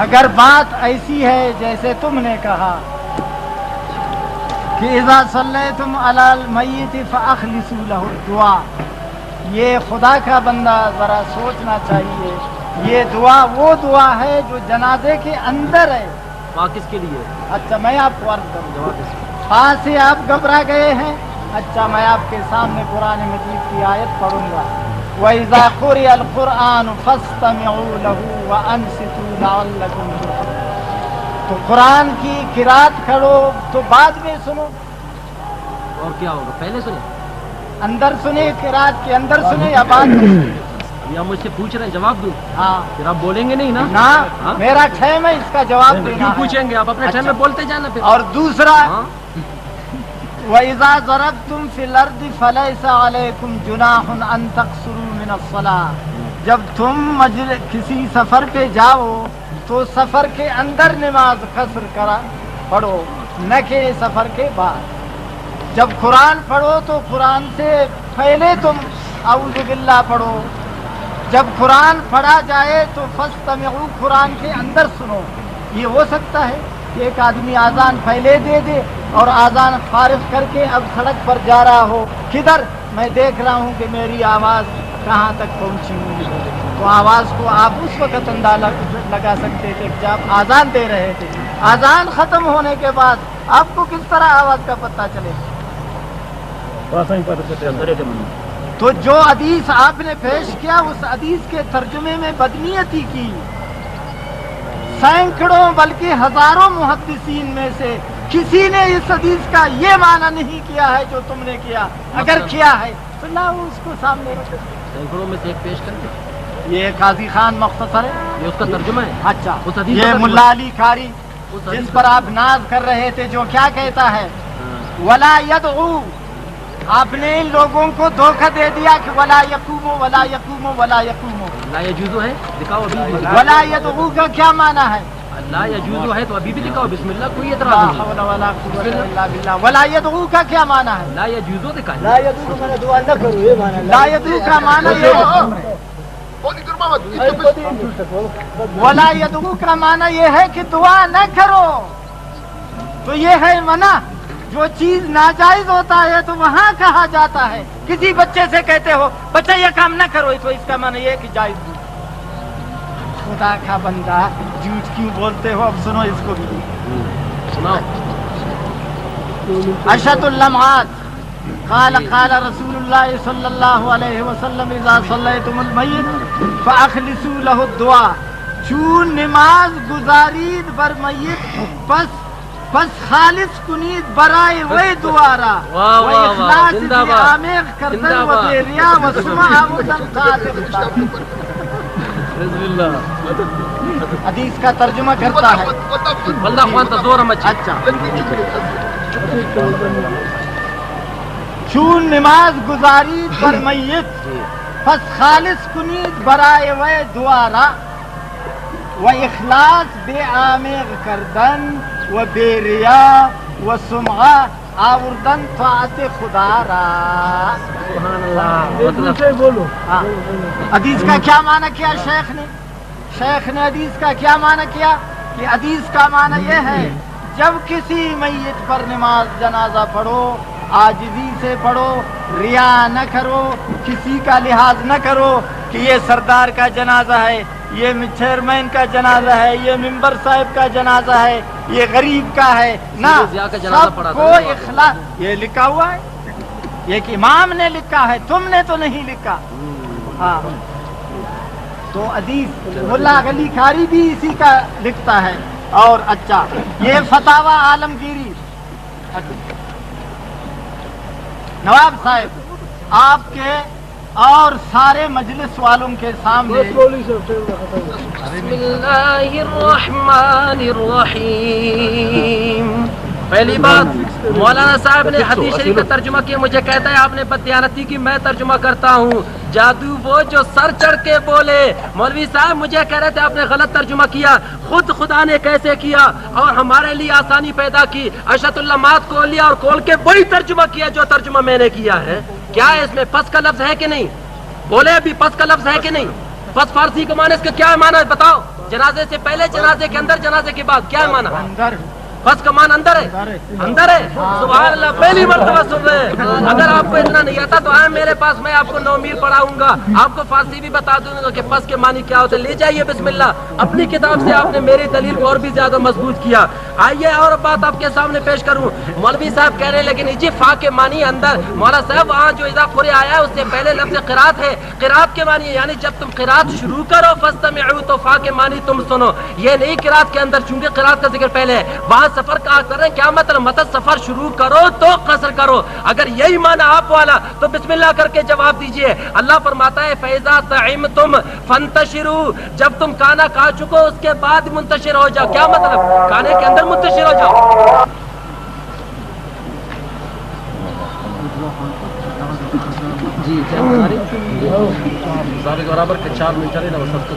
اگر بات ایسی ہے جیسے تم نے کہا کہ اذا صلیتم علی المیت فاخلصوا له الدعاء, یہ خدا کا بندہ ذرا سوچنا چاہیے. یہ دعا وہ دعا ہے جو جنازے کے اندر ہے. وہاں کس کے لیے؟ اچھا میں آپ کو عرض کروں, ہاں سے آپ گھبرا گئے ہیں. اچھا میں آپ کے سامنے قرآن مجید کی آیت پڑھوں گا. وَإِذَا قُرِئَ الْقُرْآنُ فَاسْتَمِعُوا لَهُ وَأَنصِتُوا لَعَلَّكُمْ تُرْحَمُونَ. تو قرآن کی قرات کرو تو بعد میں سنو. اور کیا ہوگا؟ پہلے سنیں, اندر سنے, قرات کے اندر سنے یا بعد میں سنے؟ یا مجھ سے پوچھ رہے ہیں, جواب دوں. ہاں پھر آپ بولیں گے نہیں نا. نا میرا ٹائم ہے اس کا جواب دینا. کیوں پوچھیں گے آپ؟ اپنے ٹائم میں بولتے جانا. پھر اور دوسرا وَإِذَا ضَرَبْتُمْ فِي الْأَرْضِ فَلَيْسَ عَلَيْكُمْ جُنَاحٌ أَن تَقْصُرُوا مِنَ الصَّلَاةِ. جب تم کسی سفر پہ جاؤ تو سفر کے اندر نماز قصر پڑھو, نہ کہ سفر کے بعد. جب قرآن پڑھو تو قرآن سے پہلے تم اعوذ باللہ پڑھو. جب قرآن پڑھا جائے تو فاستمعوا, قرآن کے اندر سنو. یہ ہو سکتا ہے کہ ایک آدمی آذان پہلے دے دے اور آذان فارغ کر کے اب سڑک پر جا رہا ہو, کدھر میں دیکھ رہا ہوں کہ میری آواز کہاں تک پہنچی ہوئی ہے. تو آواز کو آپ اس وقت اندازہ لگا سکتے تھے جب آذان دے رہے تھے. آذان ختم ہونے کے بعد آپ کو کس طرح آواز کا پتہ چلے؟ تو جو حدیث آپ نے پیش کیا اس حدیث کے ترجمے میں بدنیتی کی. سینکڑوں بلکہ ہزاروں محدثین میں سے کسی نے اس حدیث کا یہ معنی نہیں کیا ہے جو تم نے کیا. اگر کیا ہے تو لاؤ اس کو سامنے. سینکڑوں میں سے ایک پیش کریں. یہ قاضی خان مختصر ہے, یہ اس کا ترجمہ ہے. اچھا یہ ملا علی قاری جس پر آپ ناز کر رہے تھے, جو کیا کہتا ہے ولا یدعو. آپ نے ان لوگوں کو دھوکہ دے دیا کہ ولا یقوم ولا یقوم ولا یقوم. لا یجوز ہے, دکھاؤ ابھی. ولا یدعو کا کیا معنی ہے؟ لا یجوز ہے تو ابھی بھی دکھاؤ. بسم اللہ, کوئی اعتراض نہیں. ولا یدعو کا کیا معنی ہے؟ لا یجوز دکھائیں. لا یدعو کا معنی ولا یدعو کا معنی یہ ہے کہ دعا نہ کرو. تو یہ ہے منع. جو چیز ناجائز ہوتا ہے تو وہاں کہا جاتا ہے کسی بچے سے کہتے ہو بچہ یہ کام نہ کرو تو اس کا معنی یہ کہ جائز نہیں۔ خدا کا بندہ جھوٹ کیوں بولتے ہو؟ اب سنو اس کو بھی سناؤ۔ اشد اللمعات قال قال رسول اللہ صلی اللہ علیہ وسلم اذا صلیتم المیت فاخلصوا له الدعاء، چون نماز گزارید بر میت پس خالص کنید برائے وی دعارا و اخلاص بی عامق کردن و بی ریا و سمع عمودن قاتل۔ حدیث کا ترجمہ کرتا ہے واللہ خوان تزور مچی۔ اچھا، چون نماز گزارید بر میت پس خالص کنید برائے وی دعارا و اخلاص بے عامق کردن و بے ریا و سمعہ آوردن طاعت خدا را۔ سبحان اللہ۔ بولو۔ ہاں، حدیث کا کیا معنی کیا شیخ نے؟ شیخ نے حدیث کا کیا معنی کیا کہ حدیث کا معنی یہ ہے جب کسی میت پر نماز جنازہ پڑھو عاجزی سے پڑھو، ریا نہ کرو، کسی کا لحاظ نہ کرو کہ یہ سردار کا جنازہ ہے، یہ چیئرمین کا جنازہ ہے، یہ ممبر صاحب کا جنازہ ہے، یہ غریب کا ہے، نہ سب کو اخلاص۔ یہ لکھا ہوا ہے، یہ کہ امام نے لکھا ہے، تم نے تو نہیں لکھا۔ ہاں، تو حدیث ملا علی کھاری بھی اسی کا لکھتا ہے۔ اور اچھا، یہ فتاوی عالمگیری نواب صاحب آپ کے اور سارے مجلس والوں کے سامنے بسم اللہ الرحمن الرحیم۔ پہلی بات، مولانا صاحب نے حدیث شریف کا ترجمہ کیا، مجھے کہتا ہے آپ نے بددیانتی کی، میں ترجمہ کرتا ہوں۔ جادو وہ جو سر چڑھ کے بولے، مولوی صاحب مجھے کہہ رہے تھے آپ نے غلط ترجمہ کیا، خود خدا نے کیسے کیا اور ہمارے لیے آسانی پیدا کی، اشد اللمعات کھول لیا اور کھول کے وہی ترجمہ کیا جو ترجمہ میں نے کیا ہے۔ کیا ہے اس میں پس کا لفظ ہے کہ نہیں؟ بولے ابھی پس کا لفظ ہے کہ نہیں؟ پس فارسی کا معنی اس کا کیا معنی ہے بتاؤ؟ جنازے سے پہلے، جنازے کے اندر، جنازے کے بعد، کیا معنی؟ اندر پس کا مان اندر ہے، اندر ہے۔ سبحان اللہ، پہلی مرتبہ سن رہے ہیں۔ اگر آپ کو اتنا نہیں آتا تو آئے میرے پاس، میں آپ کو نومیر پڑھاؤں گا، آپ کو فارسی بھی بتا دوں گا کہ پس کے معنی کیا ہوتے ہیں۔ لے جائیے بسم اللہ، اپنی کتاب سے آپ نے میری دلیل کو اور بھی زیادہ مضبوط کیا۔ آئیے اور بات آپ کے سامنے پیش کروں۔ مولوی صاحب کہہ رہے ہیں لیکن جی فا کے معنی اندر، مولا صاحب وہاں جو اذا قرئ آیا ہے اس سے پہلے لفظ قرات ہے، قرات کے معنی یعنی جب تم قرات شروع کرو فاستمعوا، تو فا کے معنی تم سنو، یہ نہیں قرات کے اندر، چونکہ قرات کا ذکر پہلے ہے۔ وہاں سفر کا کر رہے ہیں، کیا مطلب؟ مطلب سفر شروع کرو تو قصر کرو۔ اگر یہی معنی آپ والا تو بسم اللہ کر کے جواب دیجئے۔ اللہ فرماتا ہے فَإِذَا طَعِمْتُمْ فَانْتَشِرُوا، جب تم کھانا کھا چکو اس کے بعد منتشر ہو جاؤ۔ کیا مطلب؟ کھانے کے اندر منتشر ہو جاؤ۔ جی برابر کے 4 منٹ چلے نا، سب کو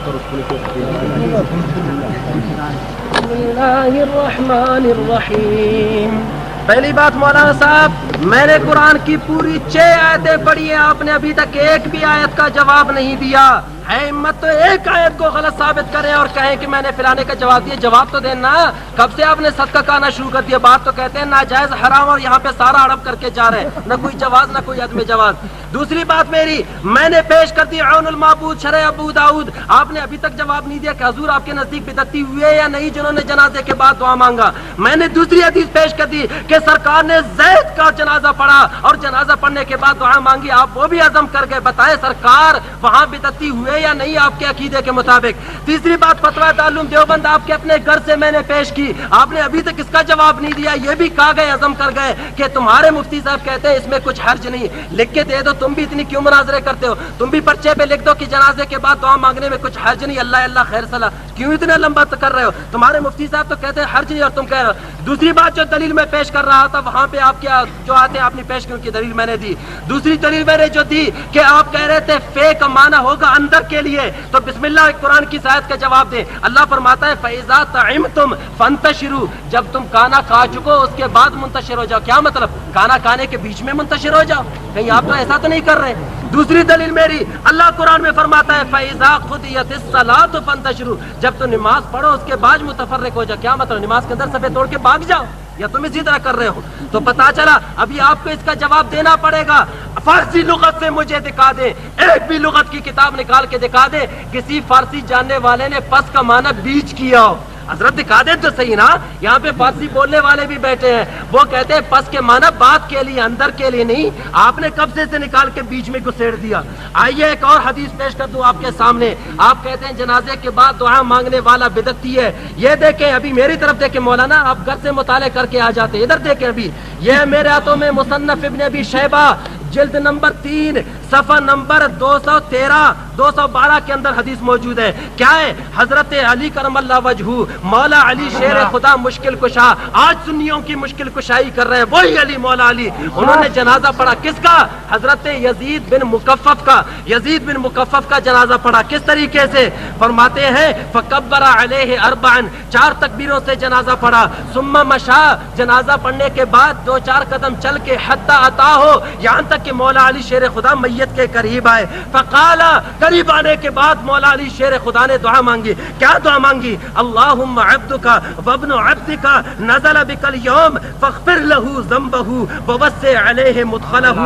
بسم اللہ الرحمن الرحیم۔ پہلی بات مولانا صاحب، میں نے قرآن کی پوری 6 آیتیں پڑھی ہیں، آپ نے ابھی تک ایک بھی آیت کا جواب نہیں دیا ہے۔ ہمت تو ایک آیت کو غلط ثابت کریں اور کہیں کہ میں نے فلانے کا جواب دیا، جواب تو دینا۔ کب سے آپ نے صدقہ کھانا شروع کر دیا؟ بات تو کہتے ہیں ناجائز حرام اور یہاں پہ سارا ہڑپ کر کے جا رہے ہیں، نہ کوئی جواز نہ کوئی عدم جواز۔ دوسری بات میری، میں نے پیش کر دی عون المعبود شرح ابو داؤد، آپ نے ابھی تک جواب نہیں دیا کہ حضور آپ کے نزدیک بدعتی ہوئے یا نہیں جنہوں نے جنازے کے بعد دعا مانگا۔ میں نے دوسری حدیث پیش کر دی کہ سرکار نے زید کا جنازہ پڑھا اور جنازہ پڑھنے کے بعد دعا مانگی، آپ وہ بھی عزم کر کے بتائیں سرکار وہاں بدعتی ہوئے یا نہیں آپ کے عقیدے کے مطابق۔ تیسری بات فتویٰ تعلم دیوبند آپ کے اپنے گھر سے میں نے پیش کی، آپ نے ابھی تک اس کا جواب نہیں دیا، یہ بھی کہا گئے عزم کر گئے کہ تمہارے مفتی صاحب کہتے ہیں اس میں کچھ حرج نہیں، لکھ کے دے دو، تم بھی اتنی کیوں مناظرے کرتے ہو؟ تم بھی پرچے پہ لکھ دو کہ جنازے کے بعد دعا مانگنے میں کچھ حرج نہیں، اللہ اللہ خیر صلاح، کیوں اتنا لمبا کر رہے ہو؟ تمہارے مفتی صاحب تو کہتے ہیں حرج نہیں اور تم کہہ رہے ہو۔ دوسری بات جو دلیل میں پیش کر رہا تھا وہاں پہ آپ کیا جو آتے ہیں آپ نے پیش کی، ان کی دلیل میں نے دی۔ دوسری دلیل میں نے جو دی کہ آپ کہہ رہے تھے فے کا معنی ہوگا اندر کے لیے، تو بسم اللہ قرآن کی آیت کا جواب دیں۔ اللہ فرماتا ہے فَإِذَا طَعِمْتُمْ فَانْتَشِرُوا، جب تم کھانا کھا چکو اس کے بعد منتشر ہو جاؤ۔ کیا مطلب؟ کھانا کھانے کے بیچ میں منتشر ہو جاؤ؟ کہیں آپ تو ایسا تو نہیں کر رہے۔ دوسری دلیل میری، اللہ قرآن میں فرماتا ہے فَإِذَا قُضِيَتِ الصَّلَاةُ فَانْتَشِرُوا، جب تم نماز پڑھو اس کے بعد متفرق ہو جاؤ۔ کیا مطلب؟ نماز کے اندر صفے توڑ کے بھاگ جاؤ؟ یا تم اسی طرح کر رہے ہو؟ تو پتا چلا ابھی آپ کو اس کا جواب دینا پڑے گا. فارسی لغت سے مجھے دکھا دیں، ایک بھی لغت کی کتاب نکال کے دکھا دیں کسی فارسی جاننے والے نے پس کا معنی بیچ کیا ہو. حضرت دکھا دیں تو صحیح نا. یہاں پہ فارسی بولنے والے بھی بیٹھے ہیں، وہ کہتے ہیں پس کے معنی بات کے لیے، اندر کے لیے نہیں. آپ نے قبضے سے نکال کے بیچ میں گھسیڑ دیا. آئیے ایک اور حدیث پیش کر دوں آپ کے سامنے. آپ کہتے ہیں جنازے کے بعد دعا مانگنے والا بدعتی ہے. یہ دیکھیں، ابھی میری طرف دیکھیں مولانا، آپ گھر سے مطالعہ کر کے آ جاتے. ادھر دیکھیں، ابھی یہ میرے ہاتھوں میں مصنف ابن ابی شیبہ جلد نمبر 3 صفحہ نمبر 213 212 کے اندر حدیث موجود ہے. کیا ہے؟ حضرت علی کرم اللہ وجہہ، مولا علی شیر خدا مشکل کشا، آج سنیوں کی مشکل کشائی کر رہے ہیں وہی علی مولا علی. انہوں نے جنازہ پڑھا کس کا؟ حضرت یزید بن مکفف کا. یزید بن مکفف کا جنازہ پڑھا. کس طریقے سے؟ فرماتے ہیں فکبر علیہ 4 4 تکبیروں سے جنازہ پڑھا. ثم مشا، جنازہ پڑھنے کے بعد 2-4 قدم چل کے حتی عطا ہو، یہاں تک کہ مولا علی شیر خدا میت کے قریب آئے. فقال، قریب آنے کے بعد مولا علی شیر خدا نے دعا مانگی. کیا دعا مانگی؟ اللہم عبدک وابن عبدک نزل بک اليوم فاغفر له ذنبه ووسع علیہ مدخلہ.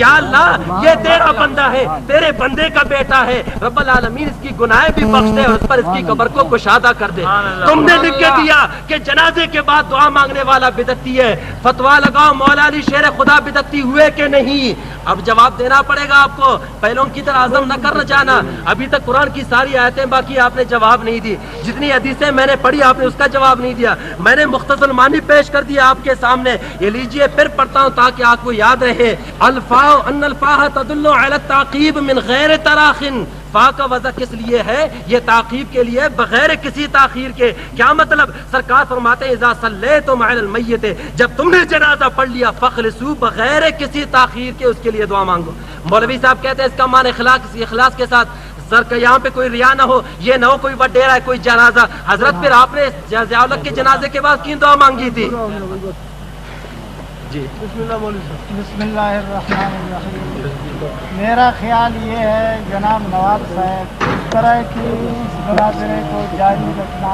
یا اللہ یہ تیرا بندہ ہے، تیرے بندے کا بیٹا ہے، رب العالمین اس کی گناہیں بھی بخش دے اور اس پر اس کی قبر کو کشادہ کر دے. تم نے لکھ کے دیا کہ جنازے کے بعد دعا مانگنے والا بدعتی ہے. فتوا لگاؤ مولا علی شیر خدا بدعتی ہوئے کہ نہیں؟ اب جواب دینا پڑے گا آپ کو. پہلوں کی طرح عزم نہ کرنا جانا. ابھی تک قرآن کی ساری آیتیں باقی آپ نے جواب نہیں دی. جتنی حدیثیں میں نے پڑھی آپ نے اس کا جواب نہیں دیا. میں نے مختصر معنی پیش کر دیا آپ کے سامنے. یہ لیجئے پھر پڑھتا ہوں تاکہ آپ کو یاد رہے. الفاء ان الفاء تدل علی التعقیب من غیر تراخ. فا کا وضع کس لیے ہے؟ یہ تعقیب کے لیے، بغیر کسی تاخیر کے. کیا مطلب؟ سرکار فرماتے ہیں اذا صلیتم علی المیت، جب تم نے جنازہ پڑھ لیا فخلصوا، بغیر کسی تاخیر کے اس کے لیے دعا مانگو. مولوی صاحب کہتے ہیں اس کا معنی اخلاص کے ساتھ. سر کہ یہاں پہ کوئی ریا نہ ہو، یہ نہ ہو کوئی وڈیرا ہے کوئی جنازہ. حضرت پھر آپ نے ضیاء الحق کے جنازے کے بعد کی دعا مانگی تھی؟ جی بسم اللہ الرحمن الرحیم. میرا خیال یہ ہے جناب نواب صاحب اس طرح کی اس مناظرے کو جاری رکھنا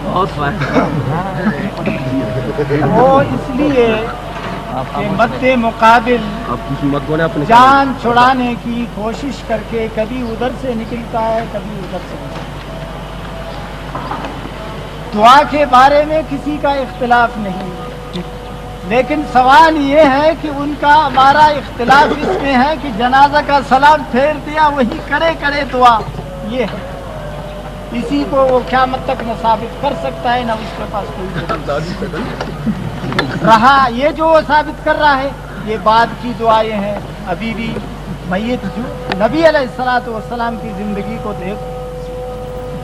بہت وہ اس لیے کہ مد مقابل جان چھڑانے کی کوشش کر کے کبھی ادھر سے نکلتا ہے کبھی ادھر سے نکلتا ہے. دعا کے بارے میں کسی کا اختلاف نہیں، لیکن سوال یہ ہے کہ ان کا ہمارا اختلاف اس میں ہے کہ جنازہ کا سلام پھیر دیا وہی کرے دعا. یہ ہے اسی کو وہ قیامت تک نہ ثابت کر سکتا ہے نہ اس کے پاس کوئی رہا. یہ جو وہ ثابت کر رہا ہے یہ بعد کی دعائیں ہیں. ابھی بھی میت نبی علیہ الصلوۃ والسلام کی زندگی کو دیکھ،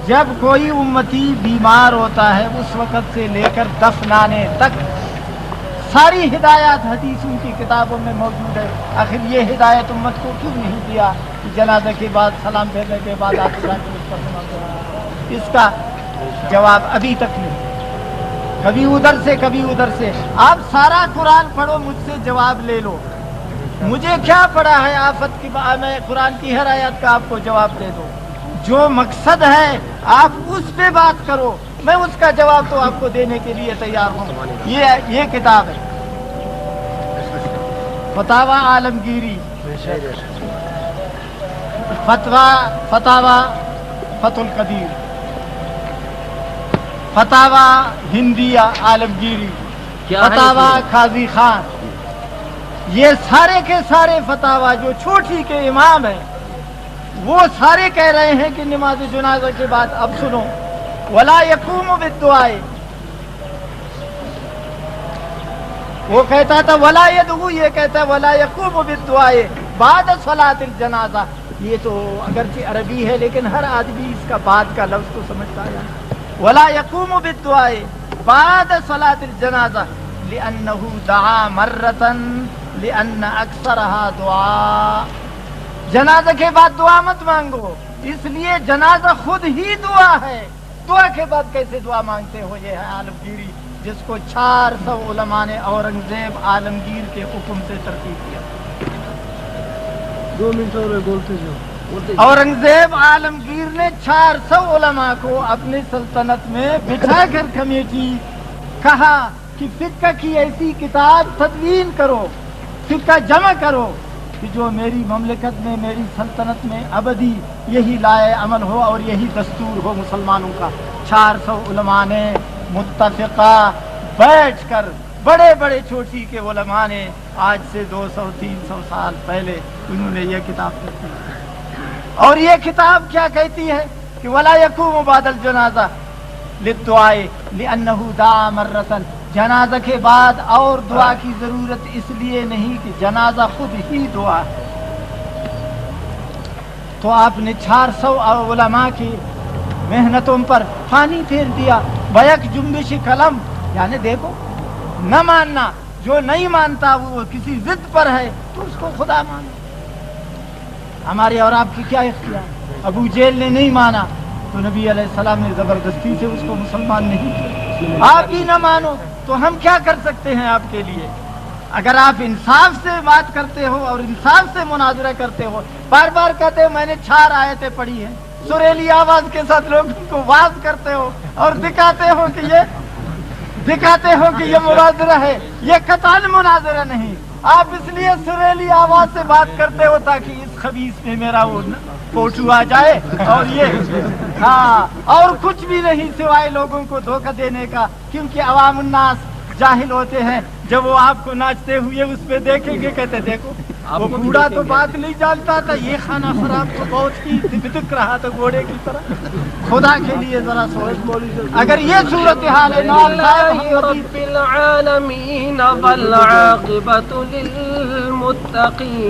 جب کوئی امتی بیمار ہوتا ہے اس وقت سے لے کر دفنانے تک ساری ہدایات حدیثوں کی کتابوں میں موجود ہے. آخر یہ ہدایت امت کو کیوں نہیں دیا کہ جنازہ کے بعد سلام پھیرنے کے بعد آپ اس کا جواب ابھی تک نہیں. کبھی ادھر سے کبھی ادھر سے. آپ سارا قرآن پڑھو، مجھ سے جواب لے لو. مجھے کیا پڑا ہے آفت کی میں قرآن کی ہر آیات کا آپ کو جواب دے دو. جو مقصد ہے آپ اس پہ بات کرو، میں اس کا جواب تو آپ کو دینے کے لیے تیار ہوں. یہ کتاب ہے فتاوی عالمگیری، فتاوی فتح القدیر، فتاوی ہندیہ عالمگیری، فتاوی قاضی خان. یہ سارے کے سارے فتاوی جو چھوٹی کے امام ہیں وہ سارے کہہ رہے ہیں کہ نماز جنازہ کے بعد اب سنو ولا یقوم بالدعاء. وہ کہتا تھا ولا یدعو، یہ کہتا ہے ولا یقوم بالدعاء بعد صلاۃ الجنازہ. یہ تو اگرچہ عربی ہے لیکن ہر آدمی اس کا بعد کا لفظ تو سمجھتا ہے. ولا یقوم بالدعاء بعد صلاۃ الجنازہ لأنه دعا مرة لأن اکثرها دعاء. جنازہ کے بعد دعا مت مانگو، اس لیے جنازہ خود ہی دعا ہے. دعا کے بعد کیسے دعا مانگتے ہو؟ یہ ہے عالمگیری جس کو 400 علماء نے اورنگزیب عالمگیر کے حکم سے ترتیب کیا. 2 منٹ اور بولتے جو اورنگزیب عالمگیر نے 400 علماء کو اپنی سلطنت میں بٹھا کر کمیٹی کہا کہ فقہ کی ایسی کتاب تدوین کرو، فقہ جمع کرو کہ جو میری مملکت میں، میری سلطنت میں ابدی یہی لائے عمل ہو اور یہی دستور ہو مسلمانوں کا۔ 400 علماء نے متفقہ بیٹھ کر، بڑے بڑے چوٹی کے علماء نے آج سے 200-300 سال پہلے انہوں نے یہ کتاب لکھی، اور یہ کتاب کیا کہتی ہے کہ وَلَا يَقُومُ بَعْدَ الْجَنَازَةِ لِلدُّعَاءِ لِأَنَّهُ دَعَا مَرَّةً۔ جنازہ کے بعد اور دعا کی ضرورت اس لیے نہیں کہ جنازہ خود ہی دعا ہے۔ تو آپ نے 400 علماء کی محنتوں پر پانی پھیر دیا بیک جنبش قلم، یعنی دیکھو نہ ماننا، جو نہیں مانتا وہ کسی ضد پر ہے تو اس کو خدا مانو۔ ہمارے اور آپ کی کیا اختیار؟ ابو جہل نے نہیں مانا تو نبی علیہ السلام نے زبردستی سے اس کو مسلمان نہیں کیا۔ آپ بھی نہ مانو تو ہم کیا کر سکتے ہیں آپ کے لیے؟ اگر آپ انصاف سے بات کرتے ہو اور انصاف سے مناظرہ کرتے ہو، بار بار کہتے ہو میں نے 4 آیتیں پڑھی ہیں، سریلی آواز کے ساتھ لوگوں کو واز کرتے ہو اور دکھاتے ہو کہ یہ مناظرہ ہے، یہ قطعاً مناظرہ نہیں۔ آپ اس لیے سریلی آواز سے بات کرتے ہو تاکہ اس خبیث میں میرا وہ فوٹو آ جائے، اور یہ ہاں، اور کچھ بھی نہیں سوائے لوگوں کو دھوکہ دینے کا، کیونکہ عوام الناس جاہل ہوتے ہیں۔ جب وہ آپ کو ناچتے ہوئے اس پہ دیکھیں گے کہتے دیکھو وہ بوڑھا تو بات نہیں جانتا تھا، یہ کھانا خراب تو بہت ہی بدک رہا تھا گھوڑے کی طرح۔ خدا کے لیے ذرا سوچ، اگر یہ صورتحال ہے رب العالمین والعاقبۃ للمتقین،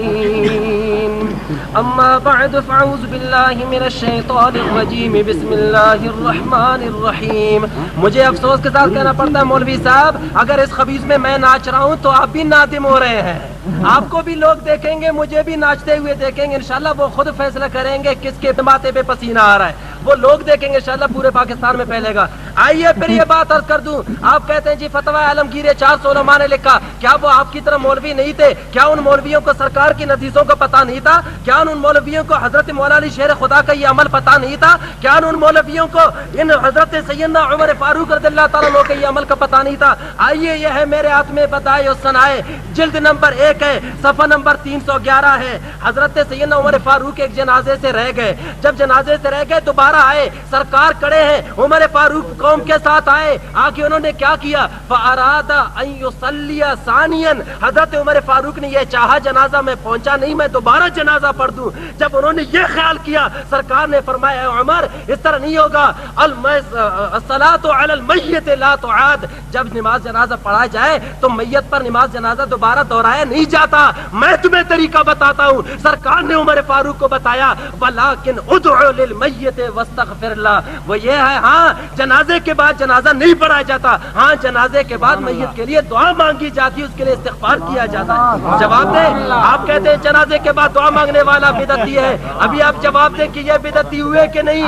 اما بعد فاعوذ باللہ من الشیطان الرجیم، بسم اللہ الرحمن الرحیم۔ مجھے افسوس کے ساتھ کہنا پڑتا ہے مولوی صاحب، اگر اس خبیث میں میں ناچ رہا ہوں تو آپ بھی نادم ہو رہے ہیں، آپ کو بھی لوگ دیکھیں گے، مجھے بھی ناچتے ہوئے دیکھیں گے، انشاءاللہ وہ خود فیصلہ کریں گے کس کے ماتھے پہ پسینہ آ رہا ہے، وہ لوگ دیکھیں گے، انشاءاللہ پورے پاکستان میں پھیلے گا۔ آئیے پھر یہ بات عرض کر دوں، آپ کہتے ہیں جی فتویٰ عالمگیر 400 علماء نے لکھا، کیا وہ آپ کی طرح مولوی نہیں تھے؟ کیا ان مولویوں کو سرکار کی نتیجوں کا پتہ نہیں تھا؟ کیا ان مولویوں کو حضرت مولا علی شیر خدا کا یہ عمل پتہ نہیں تھا؟ کیا ان مولویوں کو ان حضرت سیدنا عمر فاروق رضی اللہ تعالیٰ عنہ کا یہ عمل کا پتہ نہیں تھا؟ آئیے یہ ہے میرے ہاتھ میں بدائع الصنائع، جلد نمبر 1 ہے، صفحہ نمبر 311 ہے۔ حضرت سیدنا عمر فاروق ایک جنازے سے رہ گئے، جب جنازے سے رہ گئے دوبارہ آئے، سرکار کھڑے ہیں، عمر فاروق قوم کے ساتھ آئے، آگے انہوں نے کیا کیا؟ فَأَرَادَ أَن يُصَلِّيَ ثَانِيًا، حضرت عمر فاروق نے یہ چاہا جنازہ میں پہنچا نہیں، میں دوبارہ جنازہ پڑھ دوں۔ جب انہوں نے یہ خیال کیا، سرکار نے فرمایا اے عمر اس طرح نہیں ہوگا، الصلاۃ علی المیت لا تعاد، جب نماز جنازہ پڑھا جائے تو میت پر نماز جنازہ دوبارہ دہرایا نہیں جاتا، میں تمہیں طریقہ بتاتا ہوں۔ سرکار نے عمر فاروق کو بتایا ولیکن ادعو للمیت واستغفر لہ، وہ یہ ہے ہاں جنازے کے بعد جنازہ نہیں پڑھایا جاتا، ہاں جنازے کے بعد میت کے لیے دعا مانگی جاتی ہے، اس کے لیے استغفار کیا جاتا ہے۔ جواب دیں، آپ کہتے ہیں جنازے کے بعد دعا مانگنے والا بدعتی ہے، ابھی آپ جواب دیں کہ یہ بدعتی ہوئے کہ نہیں؟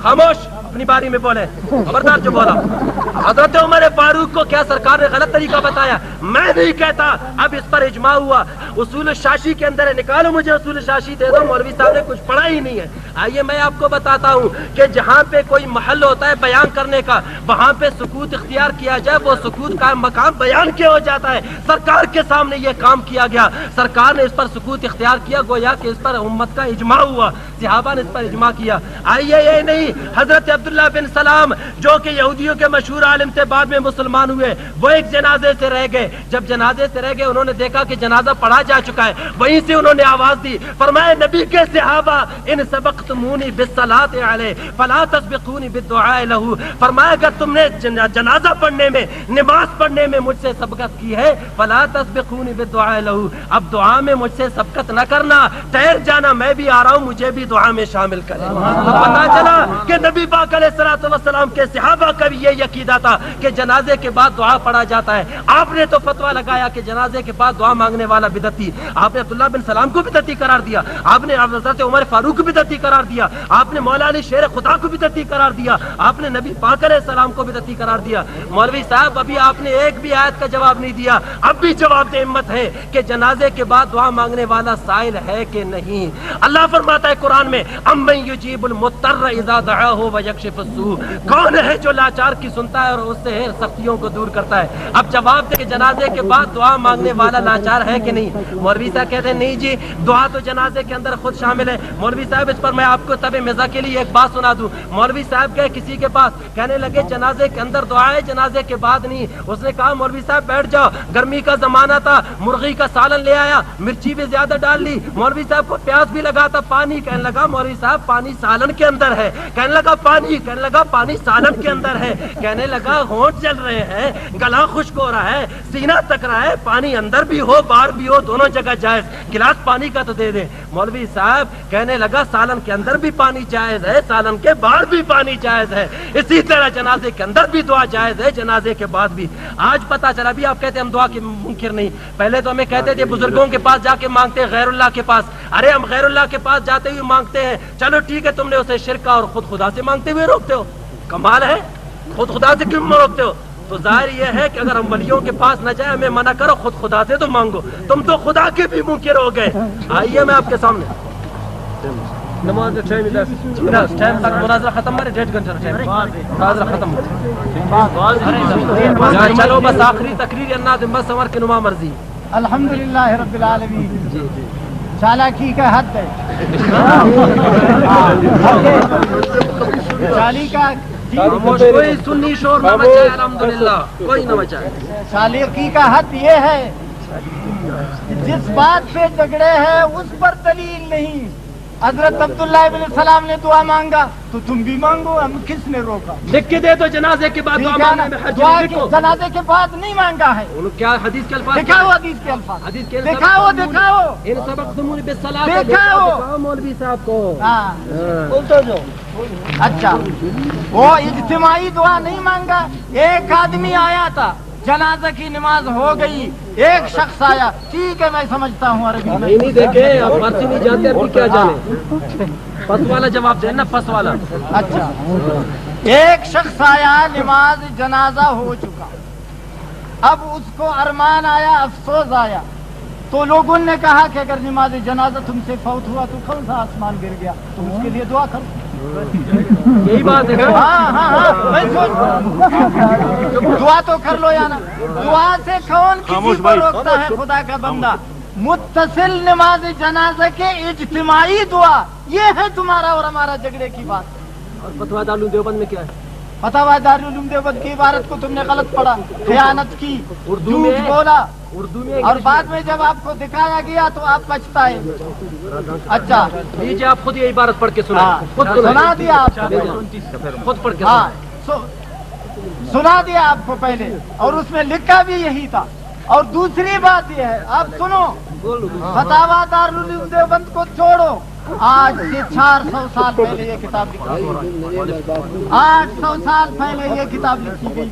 خاموش، اپنی باری میں بولے، خبردار جو بولا۔ حضرت عمر فاروق کو کیا سرکار نے غلط طریقہ بتایا؟ میں نہیں کہتا، اب اس پر اجماع ہوا، اصول شاشی کے اندر ہے، نکالو مجھے اصول شاشی دے دو، مولوی صاحب نے کچھ پڑھا ہی نہیں ہے۔ آئیے میں آپ کو بتاتا ہوں کہ جہاں پہ کوئی محل ہوتا ہے بیان کرنے کا، وہاں پہ سکوت اختیار کیا جائے، وہ سکوت کا مقام بیان کیا ہو جاتا ہے۔ سرکار کے سامنے یہ کام کیا گیا، سرکار نے اس پر سکوت اختیار کیا، گویا کہ اس پر امت کا اجماع ہوا، صحابہ نے اس پر اجماع کیا۔ آئیے یہ نہیں، حضرت عبداللہ بن سلام جو کہ یہودیوں کے مشہور عالم تھے، بعد میں مسلمان ہوئے، وہ ایک جنازے سے رہ گئے، جب جنازے سے رہ گئے انہوں نے دیکھا کہ جنازہ پڑھا جا چکا ہے، وہیں سے انہوں نے آواز دی، فرمایا نبی کے صحابہ ان سبقتمونی بالصلاۃ علیہ فلا تسبقونی بالدعاء لہ، فرمایا اگر تم نے جنازہ پڑھنے میں، نماز پڑھنے میں مجھ سے سبقت کی ہے، فلا تسبقونی بالدعاء لہ، اب دعا میں مجھ سے سبقت نہ کرنا، ٹھہر جانا، میں بھی آ رہا ہوں، مجھے بھی دعا میں شامل کریں۔ تو پتہ چلا کہ نبی پاک علیہ السلام کے صحابہ کا بھی یہ عقیدہ تھا کہ جنازے کے بعد دعا پڑھا جاتا ہے۔ آپ نے تو فتویٰ لگایا کہ جنازے کے بعد دعا مانگنے والا بدعتی، آپ نے عبداللہ بن سلام کو بدعتی قرار دیا، آپ نے حضرت عمر فاروق کو بدعتی قرار دیا، آپ نے مولا علی شیر خدا کو بدعتی قرار دیا، آپ نے نبی پاک علیہ السلام کو بدعتی قرار دیا۔ مولوی صاحب ابھی آپ نے ایک بھی آیت کا جواب نہیں دیا، اب بھی جواب دے ہمت ہے کہ جنازے کے بعد دعا مانگنے والا سائل ہے کہ نہیں؟ اللہ فرماتا ہے قرآن میں امن یجیب المضطر اذا دعاہ ویکشف یکشف السوء، کون ہے جو لاچار کی سنتا ہے اور اس سے سختیوں کو دور کرتا ہے؟ اب جواب دے کہ جنازے کے بعد دعا مانگنے والا لاچار ہے کہ نہیں؟ مولوی صاحب کہتے ہیں نہیں جی، دعا تو جنازے کے اندر خود شامل ہے۔ مولوی صاحب اس پر میں آپ کو طب مزاح کے لیے ایک بات سنا دوں۔ مولوی صاحب گئے کسی کے پاس، کہنے لگے جنازے کے اندر دعا ہے، جنازے کے بعد نہیں۔ اس نے کہا مولوی صاحب بیٹھ جاؤ، گرمی کا زمانہ تھا، مرغی کا سالن لے آیا، مرچی بھی زیادہ ڈال لی، مولوی صاحب کو پیاس بھی لگا تھا، پانی، کہنے لگا مولوی صاحب پانی سالن کے اندر ہے، کہنے لگا پانی، کہنے لگا پانی سالن کے اندر ہے، کہنے لگا ہونٹ جل رہے ہیں، گلا خشک ہو رہا ہے، سینہ تک رہا ہے، پانی اندر بھی ہو باہر بھی ہو، دونوں جگہ جائز، گلاس پانی کا تو دے دیں۔ مولوی صاحب کہنے لگا سالن کے اندر بھی پانی جائز ہے، سالن کے باہر بھی پانی جائز ہے، اسی طرح جنازے کے اندر بھی دعا جائز ہے، جنازے کے بعد بھی۔ آج پتا چلا بھی آپ کہتے ہیں ہم دعا کے منکر نہیں، پہلے تو ہمیں کہتے تھے بزرگوں کے پاس جا کے مانگتے ہیں، غیر اللہ کے پاس، ارے ہم غیر اللہ کے پاس جاتے ہوئے مانگتے ہیں، چلو ٹھیک ہے تم نے اسے شرک اور خود خدا سے مانگتے ہوئے روکتے ہو، کمال ہے، خود خدا سے کیوں روکتے ہو؟ تو ظاہر یہ ہے کہ اگر ہم ولیوں کے پاس نہ جائیں، ہمیں منع کرو، خود خدا سے تو مانگو، تم تو خدا کے بھی منکر ہو گئے۔ آئیے میں آپ کے سامنے نماز ٹائم تک مناظرہ ختم ہے، 1.5 گھنٹہ مناظرہ ختم ہو، چلو بس آخری تقریر انا بس عمر کے نما مرضی۔ الحمدللہ رب العالمین۔ چالاکی کا حد ہے، چالی کا کوئی سنی شور نہ مچائے، الحمدللہ کوئی نہ مچائے۔ چالاکی کا حد یہ ہے جس بات پہ جھگڑے ہیں اس پر دلیل نہیں۔ حضرت عبداللہ ابن السلام نے دعا مانگا تو تم بھی مانگو، ہم کس نے روکا؟ لکھ کے دے تو جنازے کے بعد دعا مانگنے میں حرج نہیں، لکھو۔ جنازے کے بعد نہیں مانگا ہے، کیا حدیث کے الفاظ دکھاؤ حدیث کے الفاظ، حدیث کے دکھاؤ دکھاؤ ان سبقتمونی بالصلاۃ، دکھاؤ مولوی صاحب کو۔ اچھا، وہ اجتماعی دعا نہیں مانگا، ایک آدمی آیا تھا، جنازہ کی نماز ہو گئی، ایک شخص آیا، ٹھیک ہے میں سمجھتا ہوں عربی میں، نہیں دیکھے آپ فارسی نہیں جانتے، ابھی کیا جانے، پس والا جواب دیں نا، پس والا۔ اچھا، ایک شخص آیا، نماز جنازہ ہو چکا، اب اس کو ارمان آیا، افسوس آیا، تو لوگوں نے کہا کہ اگر نماز جنازہ تم سے فوت ہوا تو کون سا آسمان گر گیا، تم اس کے لیے دعا کرو۔ یہی بات ہے، ہاں میں دعا تو کر لو یا نا، دعا سے کون کسی کو روکتا ہے؟ خدا کا بندہ، متصل نماز جنازہ کے اجتماعی دعا، یہ ہے تمہارا اور ہمارا جھگڑے کی بات۔ اور فتویٰ دارالعلوم دیوبند میں کیا ہے؟ فتویٰ دارالعلوم دیوبند کی عبارت کو تم نے غلط پڑھا، خیانت کی، جھوٹ بولا، اردو میں، اور بعد میں جب آپ کو دکھایا گیا تو آپ پچھتائے۔ اچھا لیجیے آپ خود یہ عبارت پڑھ کے سنا، خود سنا دیا آپ کو، خود پڑھ کے ہاں سنا دیا آپ کو پہلے، اور اس میں لکھا بھی یہی تھا۔ اور دوسری بات یہ ہے، آپ سنو، فتاویٰ دارالعلوم دیوبند کو چھوڑو، آج سے 400 سال پہلے یہ کتاب لکھی گئی، 800 سال پہلے یہ کتاب لکھی گئی،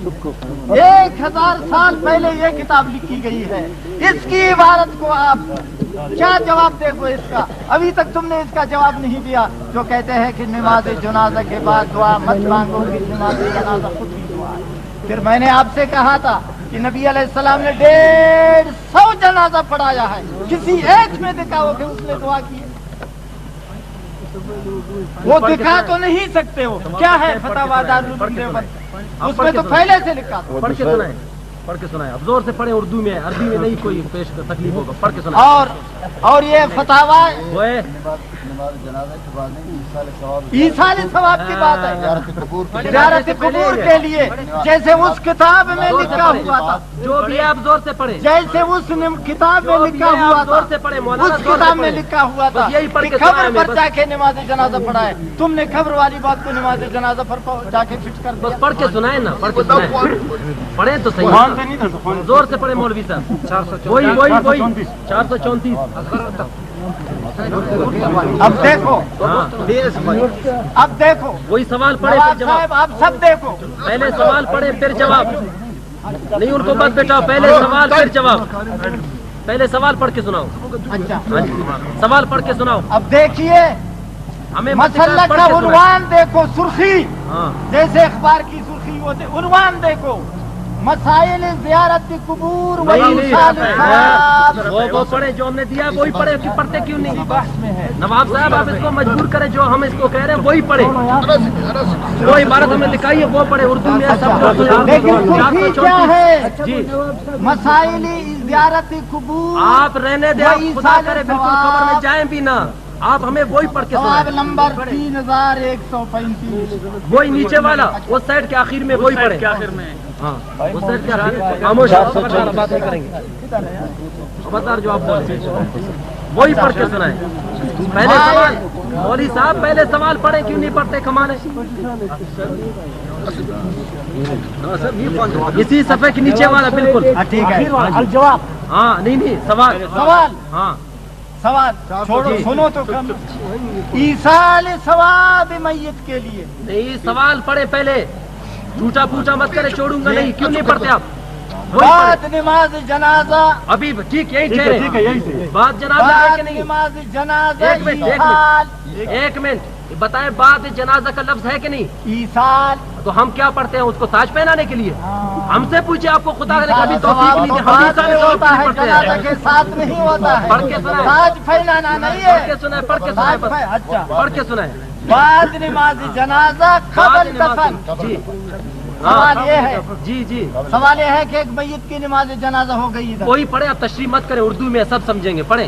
1000 سال پہلے یہ کتاب لکھی گئی ہے، اس کی عبارت کو آپ کیا جواب دے گو اس کا؟ ابھی تک تم نے اس کا جواب نہیں دیا، جو کہتے ہیں کہ نماز جنازہ کے بعد دعا مت مانگو گی، نماز جنازہ خود ہی دعا ہے۔ پھر میں نے آپ سے کہا تھا کہ نبی علیہ السلام نے 150 جنازہ پڑھایا ہے، کسی ایک میں دکھاؤ کہ اس نے دعا کی ہے؟ وہ دکھا تو نہیں سکتے ہو، کیا ہے فتاویٰ دارالعلوم دیوبند، اس میں تو پہلے سے لکھا تھا۔ پڑھ کے سنائیں، پڑھ کے سنائیں، اب زور سے پڑھیں، اردو میں، عربی میں نہیں کوئی پیش تکلیف ہوگا، پڑھ کے سنائیں۔ اور یہ فتاویٰ ایصال ثواب کی بات ہے، زیارت قبور کے لیے، جیسے اس کتاب میں لکھا ہوا تھا، جو بھی آپ زور سے پڑھیں، جیسے اس کتاب میں لکھا ہوا تھا، اس کتاب میں لکھا ہوا تھا کہ قبر پر جا کے نماز جنازہ پڑھائے، تم نے قبر والی بات کو نماز جنازہ پر جا کے فٹ کر دیا۔ بس پڑھ کے سنائیں نا، پڑھ کے سنائیں، پڑھیں تو صحیح، زور سے پڑھیں مولوی صاحب، وہی 434۔ اب دیکھو وہی سوال پڑھے پھر جواب، آپ سب دیکھو، پہلے سوال پڑھے پھر جواب، نہیں ان کو بس بیٹھاؤ، پہلے سوال پھر جواب، پہلے سوال پڑھ کے سناؤ۔ اچھا سوال پڑھ کے سناؤ۔ اب دیکھیے ہمیں مسئلہ کا عنوان دیکھو، سرخی جیسے اخبار کی سرخی ہوتے، عنوان دیکھو، مسائل زیارت قبور نہیں وإيصال الثواب وہ پڑھے جو ہم نے دیا وہی پڑھے، پڑھتے کیوں نہیں؟ نواب صاحب آپ اس کو مجبور کریں، جو ہم اس کو کہہ رہے ہیں وہی پڑھے، وہ عبارت ہمیں دکھائیے وہ پڑھے اردو میں سب. لیکن کفی کیا ہے؟ جی مسائل زیارت قبور آپ رہنے دیں، آپ خدا کرے بالکل قبر میں جائیں بھی نہ، آپ ہمیں وہی پڑھ کے سواب سنائیں، نمبر 3135. وہی نیچے والا اس سائڈ کے آخر میں وہی پڑھے. ہاں اس سائڈ کے آخر خاموش، خبردار بات نہیں کریں گے، خبردار جو آپ بولیں وہی پڑھ کے سنائیں. پہلے سوال مولوی صاحب پہلے سوال پڑھیں، کیوں نہیں پڑھتے کمانے؟ اسی صفحے کے نیچے والا بالکل ٹھیک ہے. الجواب ہاں نہیں سوال ہاں سوال چھوڑو، سنو تو کم. ایصال ثواب میت کے لیے نہیں سوال پڑھے پہلے، جھوٹا پوچھا مت کرے، چھوڑوں گا نہیں. کیوں نہیں پڑھتے آپ؟ بعد نماز جنازہ، ابھی ٹھیک یہی کہہ رہے ہیں، بعد جنازہ ہے بعد کہ نہیں؟ نماز جنازہ ایک منٹ ایصال، ایک منٹ بتائیں، بعد جنازہ کا لفظ ہے کہ نہیں؟ ایصال. تو ہم کیا پڑھتے ہیں اس کو تاج پہنانے کے لیے؟ ہم سے پوچھے، آپ کو خدا نے کبھی توفیق ثواب نہیں تو دی، ہم بعد ایسا میں ہوتا ہے، پڑھتے جنازہ ہیں. کے ساتھ نہیں ہوتا ہے. پڑھ کے سنائیں. تاج پھیلانا نہیں پڑھ کے ہے. سنائیں، پڑھ کے سنائیں بس، اچھا، پڑھ کے سنائیں. بعد نماز جنازہ قبل دفن. جی سوال یہ ہے، جی جی سوال یہ ہے کہ ایک میت کی نماز جنازہ ہو گئی ادھر، وہی پڑھے، آپ تشریح مت کریں، اردو میں سب سمجھیں گے، پڑھیں.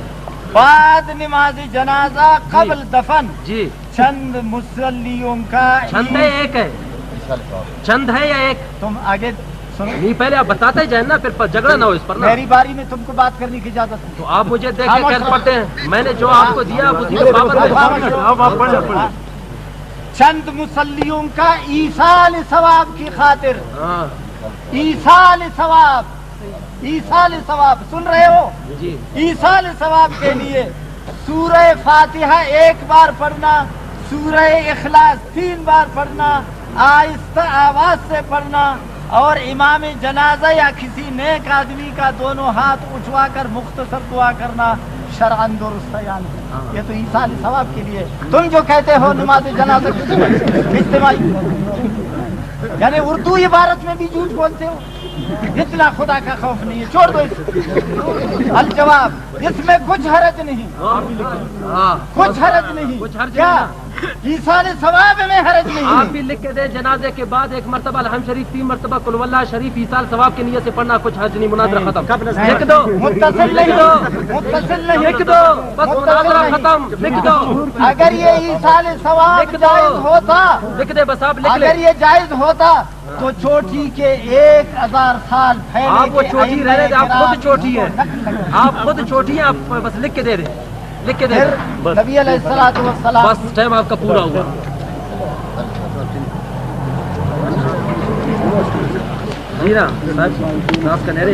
بعد نماز جنازہ قبل دفن جی چند مصلیوں کا چند ہے ایک ہے، چند ہے یا ایک؟ تم آگے سنو، نہیں پہلے آپ بتاتے جائیں نا، پھر جھگڑا نہ ہو اس پر نا. میری باری میں تم کو بات کرنے کی اجازت ہے. تو آپ مجھے دیکھیں کر پڑھتے ہیں، میں نے جو آپ کو دیا آپ اسی کے پابند ہیں. چند مصلیوں کا ایصال ثواب کی خاطر، ہاں ایصال ثواب، ایصال ثواب سن رہے ہو؟ جی ایصال ثواب کے لیے سورہ فاتحہ ایک بار پڑھنا، سورہ اخلاص 3 بار پڑھنا، آہستہ آواز سے پڑھنا، اور امام جنازہ یا کسی نیک آدمی کا دونوں ہاتھ اٹھوا کر مختصر دعا کرنا شرعاً درست ہے. یہ تو ایصال ثواب کے لیے. تم جو کہتے ہو نماز جنازہ اجتماعی، یعنی اردو عبارت میں بھی جھوٹ بولتے ہو. اتنا خدا کا خوف نہیں ہے، چھوڑ دو اس. الجواب، اس میں کچھ حرج نہیں، ہاں کچھ حرج نہیں. کچھ حرج کیا نہیں. ایصال ثواب میں حرج آپ نہیں. بھی لکھ کے دیں، جنازے کے بعد 1 مرتبہ الحمد شریف، 3 مرتبہ قل واللہ شریف ایصال ثواب کی نیت سے پڑھنا، کچھ حرج نہیں. مناظرہ ختم، لکھ دو، متصل لکھ نہیں، دو، متصل نہیں، لکھ دو، بس مناظرہ ختم، لکھ دو، اگر یہ ایصال ثواب لکھ دو. جائز ہوتا، لکھ دے بس، آپ لکھ اگر لیں. یہ جائز ہوتا تو چوٹی کے 1000 سال پھیلے آپ وہ کے چوٹی رہنے دیں، آپ خود چوٹی ہیں، آپ خود چوٹی ہیں، آپ بس لکھ کے دے دیں، لکھ کے دے پھر دیں نبی علیہ الصلوۃ والسلام بس، ٹائم آپ کا پورا ہوا. جی نا صاحب آپ کا نعرے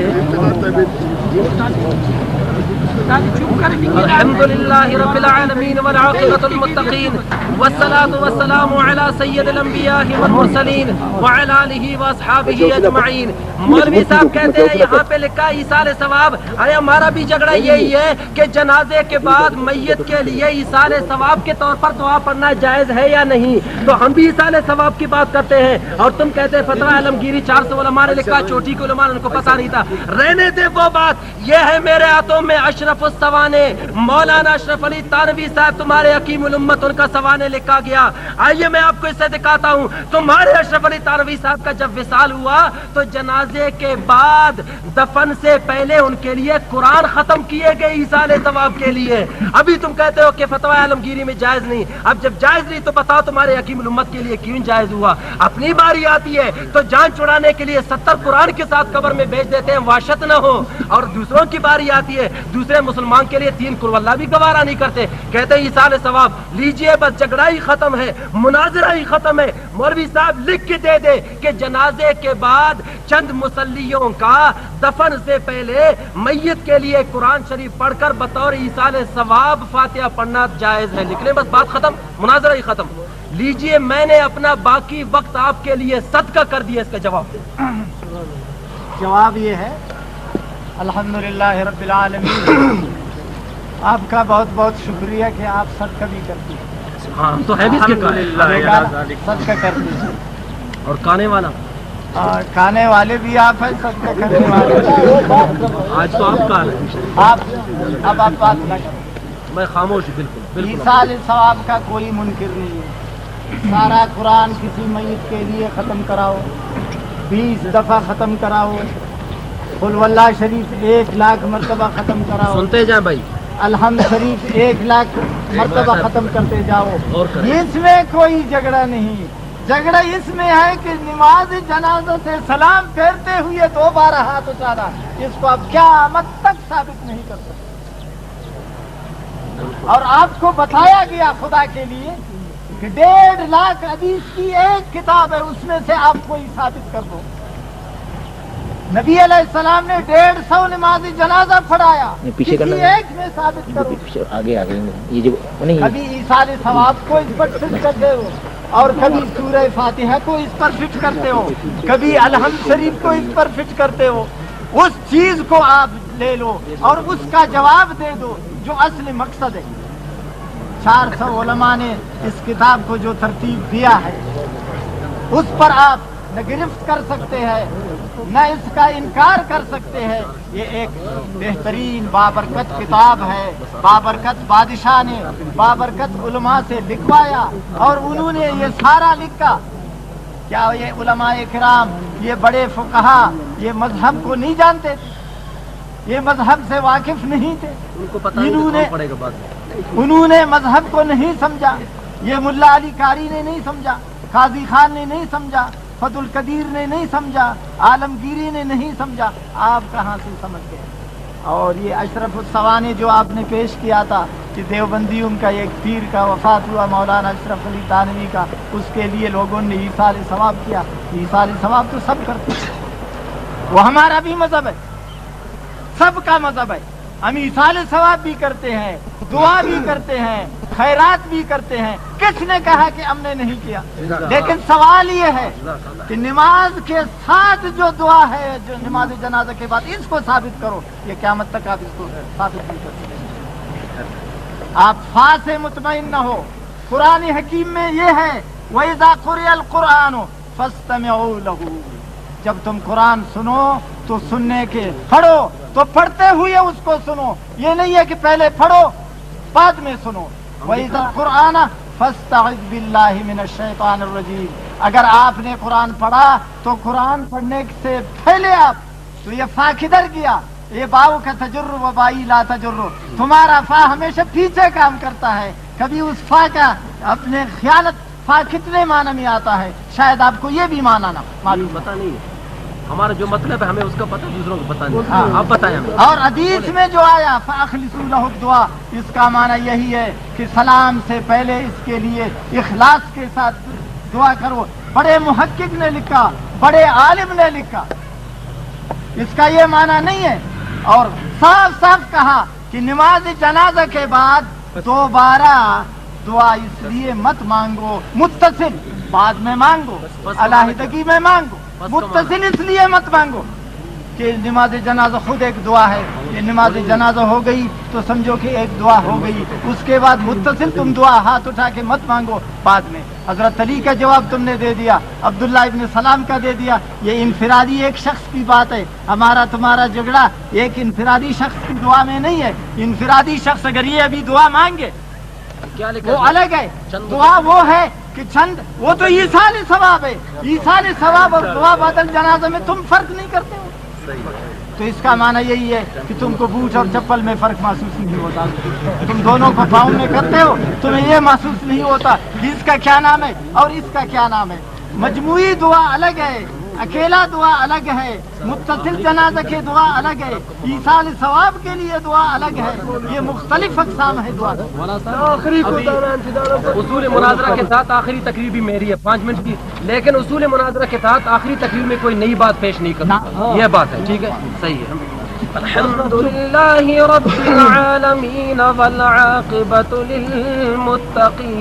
الحمد للہ رب العالمین والعاقبۃ للمتقین والصلاة والسلام علی سید الانبیاء والمرسلین وعلی آلہ واصحابہ اجمعین. مولوی صاحب کہتے ہیں یہاں پہ لکھا ایصال ثواب. ارے ہمارا بھی جھگڑا یہی ہے کہ جنازے کے بعد میت کے لیے ایصال ثواب کے طور پر دعا پڑھنا جائز ہے یا نہیں. تو ہم بھی ایصال ثواب کی بات کرتے ہیں، اور تم کہتے ہیں فتویٰ عالمگیری 400 علماء نے لکھا، چوٹی کے علماء نے ان کو پتہ نہیں تھا. رہنے دے وہ بات. یہ ہے میرے ہاتھوں میں اشرف السوانے مولانا اشرف علی تانوی صاحب، تمہارے حکیم الامت، ان کا سوانے لکھا گیا. آئیے میں آپ کو اس سے دکھاتا ہوں. تمہارے اشرف علی تانوی صاحب کا جب وصال ہوا تو جنازے کے بعد دفن سے پہلے ان کے لیے قرآن ختم کیے گئے ایصال ثواب کے لیے. ابھی تم کہتے ہو کہ فتویٰ عالمگیری میں جائز نہیں. اب جب جائز نہیں تو بتاؤ تمہارے حکیم الامت کے لیے کیوں جائز ہوا؟ اپنی باری آتی ہے تو جان چھڑانے کے لیے 70 قرآن کے ساتھ قبر میں بیچ دیتے ہیں، وحشت نہ ہو. اور دوسروں کی باری آتی ہے، دوسرے مسلمان کے لیے 3 قل واللہ بھی گوارا نہیں کرتے، کہتے ہیں ایصال ثواب. لیجئے بس، جھگڑا ہی ختم ہے، مناظرہ ہی ختم ہے. مولوی صاحب لکھ کے دے دے کہ جنازے کے بعد چند مصلیوں کا دفن سے پہلے میت کے لیے قرآن شریف پڑھ کر بطور ایصال ثواب فاتحہ پڑھنا جائز ہے. لکھ لیں بس، بات ختم، مناظرہ ہی ختم. لیجئے میں نے اپنا باقی وقت آپ کے لیے صدقہ کر دیا. اس کا جواب یہ ہے، الحمدللہ رب العالمین. آپ کا بہت بہت شکریہ کہ آپ صدقہ بھی کرتے ہیں. ہاں تو ہے بھی اس کے صدقہ کرتے ہیں. اور کانے والا کھانے والے بھی آپ ہیں، سب کے کرنے والے آج تو آپ کا ہے، آپ اب آپ بات نہ کریں. میں خاموش ہوں. بالکل بالکل. ایصال ثواب کا کوئی منکر نہیں ہے. سارا قرآن کسی میت کے لیے ختم کراؤ، 20 دفعہ ختم کراؤ، قل واللہ شریف 1,00,000 مرتبہ ختم کراؤ، سنتے جائیں بھائی. الحمد شریف 1,00,000 مرتبہ ختم کرتے جاؤ. اور کریں. اس میں کوئی جھگڑا نہیں. جھگڑا اس میں ہے کہ نماز جنازہ سے سلام پھیرتے ہوئے 2 بار ہاتھ اٹھانا، اس کو آپ قیامت تک ثابت نہیں کر سکتے. اور آپ کو بتایا گیا خدا کے لیے کہ 1,50,000 حدیث کی ایک کتاب ہے، اس میں سے آپ کوئی ثابت کر دو. نبی علیہ السلام نے 150 نماز جنازہ پڑھایا، کسی ایک میں ثابت کرو. آگے یہ جو کبھی ایصال ثواب کو اس پر فٹ کرتے ہو، اور کبھی سورہ فاتحہ کو اس پر فٹ کرتے ہو، کبھی الحمد شریف کو اس پر فٹ کرتے ہو. اس چیز کو آپ لے لو اور اس کا جواب دے دو جو اصل مقصد ہے. 400 علماء نے اس کتاب کو جو ترتیب دیا ہے اس پر آپ نہ گرفت کر سکتے ہیں نہ اس کا انکار کر سکتے ہیں. یہ ایک بہترین بابرکت کتاب ہے. بابرکت بادشاہ نے بابرکت علماء سے لکھوایا اور انہوں نے یہ سارا لکھا. کیا یہ علماء کرام، یہ بڑے فقہا یہ مذہب کو نہیں جانتے تھے؟ یہ مذہب سے واقف نہیں تھے؟ ان کو پتہ نہیں پڑے گا بعد میں. انہوں نے مذہب کو نہیں سمجھا. یہ ملا علی قاری نے نہیں سمجھا، قاضی خان نے نہیں سمجھا، فضل القدیر نے نہیں سمجھا، عالمگیری نے نہیں سمجھا. آپ کہاں سے سمجھ گئے؟ اور یہ اشرف السوانی جو آپ نے پیش کیا تھا کہ دیوبندیوں کا ایک پیر کا وفات ہوا مولانا اشرف علی تانوی کا، اس کے لیے لوگوں نے ایصال ثواب کیا. ایصال ثواب تو سب کرتے ہیں، وہ ہمارا بھی مذہب ہے، سب کا مذہب ہے. ہم ایصال ثواب بھی کرتے ہیں، دعا بھی کرتے ہیں، خیرات بھی کرتے ہیں. کس نے کہا کہ ہم نے نہیں کیا؟ لیکن سوال یہ ہے کہ نماز کے ساتھ جو دعا ہے جو نماز جنازہ کے بعد، اس کو ثابت کرو. یہ قیامت تک آپ اس کو ثابت نہیں کر سکتے. آپ فا سے مطمئن نہ ہو. قرآن حکیم میں یہ ہے وَإِذَا قُرِئَ الْقُرْآنُ فَاسْتَمِعُوا لَهُ. جب تم قرآن سنو تو سننے کے، پڑھو تو پڑھتے ہوئے اس کو سنو. یہ نہیں ہے کہ پہلے پڑھو بعد میں سنو. وَإِذَا الْقُرْآنَ فَاسْتَعِذْ بِاللَّهِ مِنَ الشَّيْطَانِ الرَّجِيمِ. اگر آپ نے قرآن پڑھا تو قرآن پڑھنے سے پہلے آپ تو یہ فا کدھر گیا؟ یہ باؤ کا تجر و بائی لا تجر. تمہارا فا ہمیشہ پیچھے کام کرتا ہے. کبھی اس فا کا اپنے خیالت فا کتنے معنی میں آتا ہے، شاید آپ کو یہ بھی معنی نہ معلوم. پتہ نہیں ہے ہمارا جو مطلب ہے، ہمیں اس کا پتہ، دوسروں کو پتہ نہیں. آپ بتائیں ہمیں. اور حدیث میں جو آیا فَأَخْلِصُوا لَهُ الدُّعَاء، اس کا معنی یہی ہے کہ سلام سے پہلے اس کے لیے اخلاص کے ساتھ دعا کرو. بڑے محقق نے لکھا، بڑے عالم نے لکھا، اس کا یہ معنی نہیں ہے. اور صاف صاف کہا کہ نماز جنازہ کے بعد دوبارہ دعا اس لیے مت مانگو، متصل بعد میں مانگو، علیحدگی میں مانگو، متصل اس لیے مت مانگو کہ نماز جنازہ خود ایک دعا ہے. یہ نماز جنازہ ہو گئی تو سمجھو کہ ایک دعا ہو گئی. اس کے بعد متصل تم دعا ہاتھ اٹھا کے مت مانگو بعد میں. حضرت علی کا جواب تم نے دے دیا، عبداللہ ابن سلام کا دے دیا. یہ انفرادی ایک شخص کی بات ہے. ہمارا تمہارا جھگڑا ایک انفرادی شخص کی دعا میں نہیں ہے. انفرادی شخص اگر یہ ابھی دعا مانگے وہ الگ ہے. دعا وہ ہے کہ چند، وہ تو ایصال ثواب ہے. ایصال ثواب اور دعا بعد الجنازہ میں تم فرق نہیں کرتے ہو. تو اس کا معنی یہی ہے کہ تم کو بوٹ اور چپل میں فرق محسوس نہیں ہوتا. تم دونوں کو پاؤں میں کرتے ہو، تمہیں یہ محسوس نہیں ہوتا کہ اس کا کیا نام ہے اور اس کا کیا نام ہے. مجموعی دعا الگ ہے، اکیلا دعا الگ ہے، متصل جنازہ کی دعا الگ ہے، ایصال ثواب کے لیے دعا الگ ہے. یہ مختلف اقسام ہے دعا. اصول مناظرہ کے ساتھ آخری تقریر بھی میری ہے 5 منٹ کی، لیکن اصول مناظرہ کے ساتھ آخری تقریر میں کوئی نئی بات پیش نہیں کرنا. یہ بات ہے، ٹھیک ہے، صحیح ہے. الحمد للہ رب العالمین والعاقبۃ للمتقین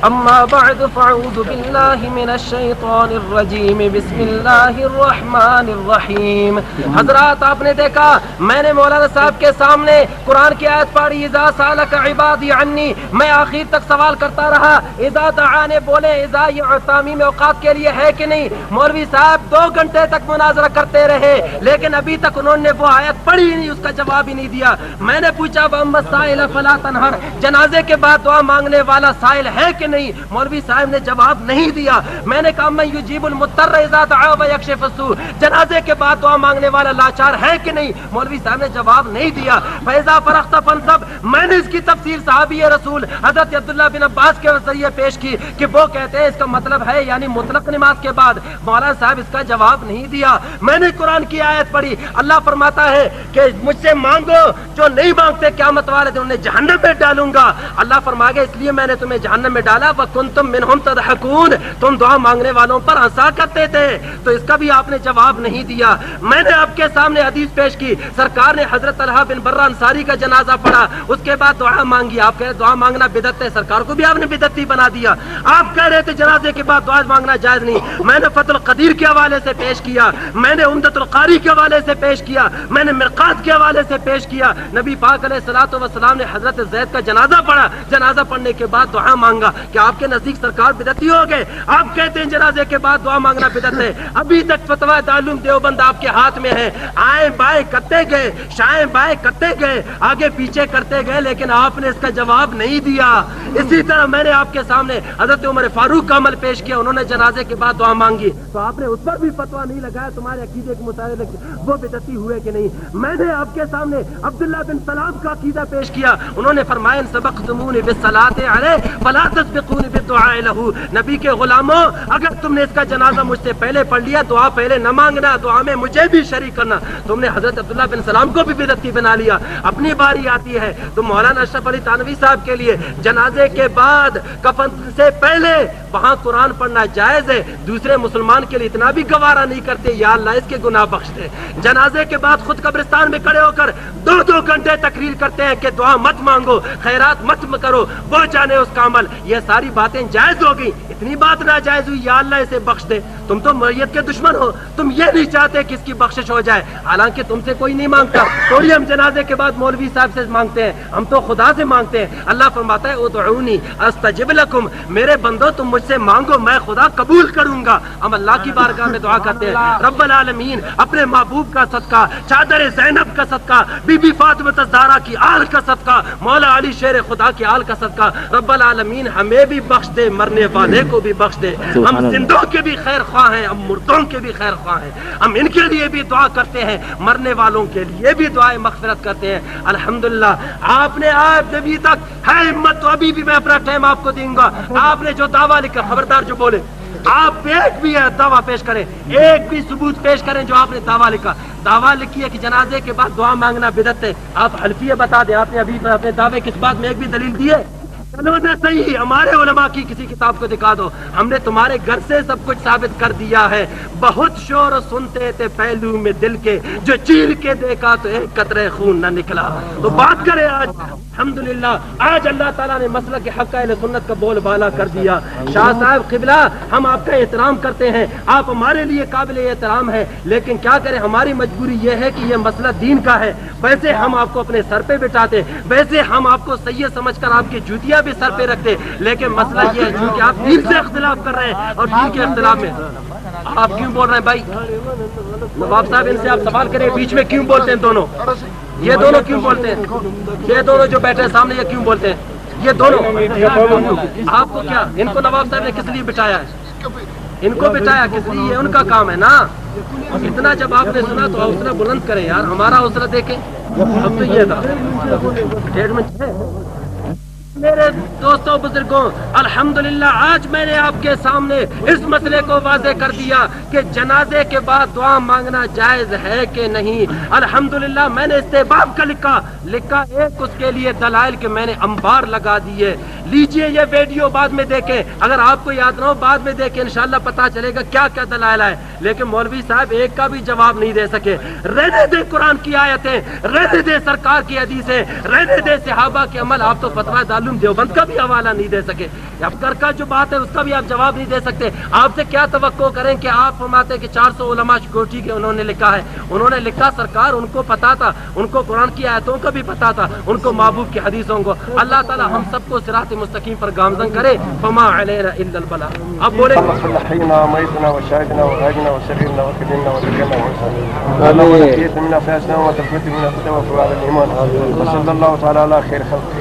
اما بعد فاعوذ باللہ من الشیطان الرجیم بسم اللہ الرحمن الرحیم. حضرات آپ نے دیکھا میں نے مولانا صاحب کے سامنے قرآن کی آیت پڑھی اذا سالک عبادی عنی، میں آخر تک سوال کرتا رہا اذا دعانے بولے اذا یہ تعمیم اوقات کے لیے ہے کہ نہیں. مولوی صاحب 2 گھنٹے تک مناظرہ کرتے رہے لیکن ابھی تک انہوں نے وہ آیت پڑھی نہیں، اس کا جواب ہی نہیں دیا. میں نے پوچھا وَأَمَّا السَّائِلَ فَلَا تَنْهَرْ، جنازے کے بعد دعا مانگنے والا سائل ہے کہ نہیں؟ مولوی صاحب نے جواب نہیں دیا. میں نے کہا میں یجیب المضطر اذا دعا ویکشف السوء، جنازے کے بعد دعا مانگنے والا لاچار ہے کہ نہیں؟ مولوی صاحب نے جواب نہیں دیا. فَإِذَا فَرَغْتَ فَانْصَبْ، میں نے اس کی تفسیر صحابی رسول حضرت عبداللہ بن عباس کے ذریعے پیش کی کہ وہ کہتے ہیں اس کا مطلب ہے یعنی مطلق نماز کے بعد. مولانا صاحب اس کا جواب نہیں دیا. میں نے قرآن کی آیت پڑھی، اللہ فرماتا ہے کہ مجھ سے مانگو، جو نہیں مانگتے قیامت والے دن انہیں جہنم میں ڈالوں گا. اللہ فرما گیا اس لیے میں نے تمہیں جہنم میں ڈالا وَكُنْتُمْ مِنْهُمْ تَضْحَكُونَ، تم دعا مانگنے والوں پر ہنسا کرتے تھے. تو اس کا بھی آپ نے جواب نہیں دیا. میں نے آپ کے سامنے حدیث پیش کی، سرکار نے حضرت طلحہ بن برہ انصاری کا جنازہ پڑھا، اس کے بعد دعا مانگی. آپ کہہ رہے دعا مانگنا بدعت ہے، سرکار کو بھی آپ نے بدعتی بنا دیا. آپ کہہ رہے تھے جنازے کے بعد دعا مانگنا جائز نہیں. میں نے فتح القدیر کے حوالے سے پیش کیا، میں نے عمدۃ القاری کے حوالے سے پیش کیا، میں نے مرقات کے حوالے سے پیش کیا. نبی پاک علیہ الصلوۃ والسلام نے حضرت زید کا جنازہ پڑھا، جنازہ پڑھنے کے بعد دعا مانگا. کیا آپ کے نزدیک سرکار بدعتی ہو گئے؟ آپ کہتے ہیں جنازے کے بعد دعا مانگنا بدعت ہے. ابھی تک فتویٰ دارالعلوم دیوبند آپ کے ہاتھ میں ہے. آئیں بائیں کرتے گئے، شائیں بائیں کرتے گئے، آگے پیچھے کرتے گئے، لیکن آپ نے اس کا جواب نہیں دیا. اسی طرح میں نے آپ کے سامنے حضرت عمر فاروق کا عمل پیش کیا، انہوں نے جنازے کے بعد دعا مانگی تو آپ نے اس پر بھی فتویٰ نہیں لگایا تمہارے عقیدے کے مطابق وہ بدعتی ہوئے کہ نہیں. میں نے آپ کے سامنے عبداللہ بن سلام کا عقیدہ پیش کیا، انہوں نے فرمایا سبقتمونی بالصلاۃ علیہ فلا تسبقونی بالدعاء لہ. نبی کے غلاموں اگر تم نے اس کا جنازہ مجھ سے پہلے پڑھ لیا، دعا پہلے نہ مانگنا، دعا میں مجھے بھی شریک کرنا. تم نے حضرت عبداللہ بن سلام کو بھی بدعتی بنا لیا. اپنی باری آتی ہے تو مولانا اشرف علی تھانوی صاحب کے لیے جنازے کے بعد کفن سے پہلے وہاں قرآن پڑھنا جائز ہے. دوسرے مسلمان کے لیے اتنا بھی گوارا نہیں کرتے یا اللہ اس کے گناہ بخش دے. جنازے کے بعد خود قبرستان میں کھڑے ہو کر 2 گھنٹے تقریر کرتے ہیں کہ دعا مت مانگو، خیرات مت کرو، وہ جانے اس کا عمل. یہ ساری باتیں جائز ہو گئی، اتنی بات ناجائز ہوئی یا اللہ اسے بخش دے. تم تو میت کے دشمن ہو، تم یہ نہیں چاہتے کہ اس کی بخشش ہو جائے، حالانکہ تم سے کوئی نہیں مانگتا. تھوڑی ہم جنازے کے بعد مولوی صاحب سے مانگتے ہیں، ہم تو خدا سے مانگتے ہیں. اللہ فرماتا ہے ادعونی استجب لکم، میرے بندو تم مجھ سے مانگو میں خدا قبول کروں گا. ہم اللہ کی بارگاہ میں دعا کرتے ہیں رب العالمین اپنے محبوب کا صدقہ، چادر زینب کا صدقہ، بی بی فاطمہ الزہرا کی آل کا صدقہ، مولا علی شیر خدا کی آل کا صدقہ، رب العالمین ہمیں بھی بخش دے، مرنے والے کو بھی بخش دے. ہم زندوں کے بھی خیر خواہ ہیں، ہم مردوں کے بھی خیر خواہ ہیں. ہم ان کے لیے بھی دعا کرتے ہیں، مرنے والوں کے لیے بھی دعائیں مغفرت کرتے ہیں. الحمدللہ آپ نے آج ابھی تک ہے ہمت، تو ابھی بھی میں اپنا ٹائم آپ کو دوں گا. آپ نے جو دعویٰ لکھا، خبردار جو بولے آپ ایک بھی دعویٰ پیش کریں، ایک بھی ثبوت پیش کریں جو آپ نے دعویٰ لکھا. دعویٰ لکھی ہے کہ جنازے کے بعد دعا مانگنا بدعت ہے. آپ حلفیہ بتا دیں، آپ نے ابھی اپنے دعوے کس بات میں ایک بھی دلیل دی ہے؟ چلو نہ صحیح، ہمارے علماء کی کسی کتاب کو دکھا دو. ہم نے تمہارے گھر سے سب کچھ ثابت کر دیا ہے. بہت شور سنتے تھے پہلو میں دل کے، جو چیر کے دیکھا تو ایک قطرے خون نہ نکلا. تو بات کریں آج. الحمدللہ آج اللہ تعالیٰ نے مسئلہ کے حق اہل سنت کا بول بالا کر دیا. شاہ صاحب قبلہ ہم آپ کا احترام کرتے ہیں، آپ ہمارے لیے قابل احترام ہیں، لیکن کیا کریں ہماری مجبوری یہ ہے کہ یہ مسئلہ دین کا ہے. ویسے ہم آپ کو اپنے سر پہ بٹھاتے، ویسے ہم آپ کو سید سمجھ کر آپ کی جوتیاں بھی سر پہ رکھتے، لیکن مسئلہ یہ ہے چونکہ آپ دین سے اختلاف کر رہے ہیں اور دین کے اختلاف میں آپ کیوں بول رہے ہیں بھائی؟ نواب صاحب ان سے آپ سوال کریں، بیچ میں کیوں بولتے ہیں دونوں؟ یہ دونوں کیوں بولتے ہیں؟ یہ دونوں جو بیٹھے ہیں سامنے یہ کیوں بولتے ہیں؟ یہ دونوں آپ کو کیا، ان کو نواب صاحب نے کس لیے بٹھایا ہے؟ ان کو بٹھایا کس لیے؟ یہ ان کا کام ہے نا. اتنا جب آپ نے سنا تو حوصلہ بلند کریں یار، ہمارا حوصلہ دیکھیں. اب تو یہ تھا 1.5 منٹ ہے. میرے دوستوں بزرگوں، الحمدللہ آج میں نے آپ کے سامنے اس مسئلے کو واضح کر دیا کہ جنازے کے بعد دعا مانگنا جائز ہے کہ نہیں. الحمدللہ میں نے استحباب کا لکھا ایک اس کے لیے دلائل کہ میں نے انبار لگا دیے. لیجئے یہ ویڈیو بعد میں دیکھیں، اگر آپ کو یاد نہ ہو بعد میں دیکھیں، انشاءاللہ پتا چلے گا کیا کیا دلائل ہے. لیکن مولوی صاحب ایک کا بھی جواب نہیں دے سکے. رہنے دے قرآن کی آیتیں، رہنے دے سرکار کی حدیثیں، رہنے دے صحابہ کے عمل. آپ تو فتویٰ دارالعلوم دیوبند کا بھی حوالہ نہیں دے سکے. اب کا جو بات ہے اس کا بھی آپ جواب نہیں دے سکتے. آپ سے کیا توقع کریں کہ آپ فرماتے ہیں کہ 400 علماء کوٹھی کے انہوں نے لکھا ہے. انہوں نے لکھا سرکار ان کو پتا تھا, ان کو قرآن کی آیتوں کا بھی پتا تھا, ان کو محبوب کی حدیثوں کو. اللہ تعالیٰ ہم سب کو صراط مستقیم پر گامزن کرے. فما علینا الا البلاغ. اب بولے حينا وميتنا وشاهدنا وغائبنا وسريرنا وكبرنا وذكرنا وانسانا اللهم نحييت منا فاسنا وتفوت منا فتوفوا على الايمان وصلى الله تعالى على خير خلقه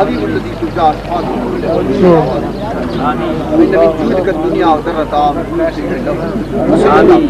الحبيب الذي ترجى آمين من جودك الدنيا وذرتها آمين.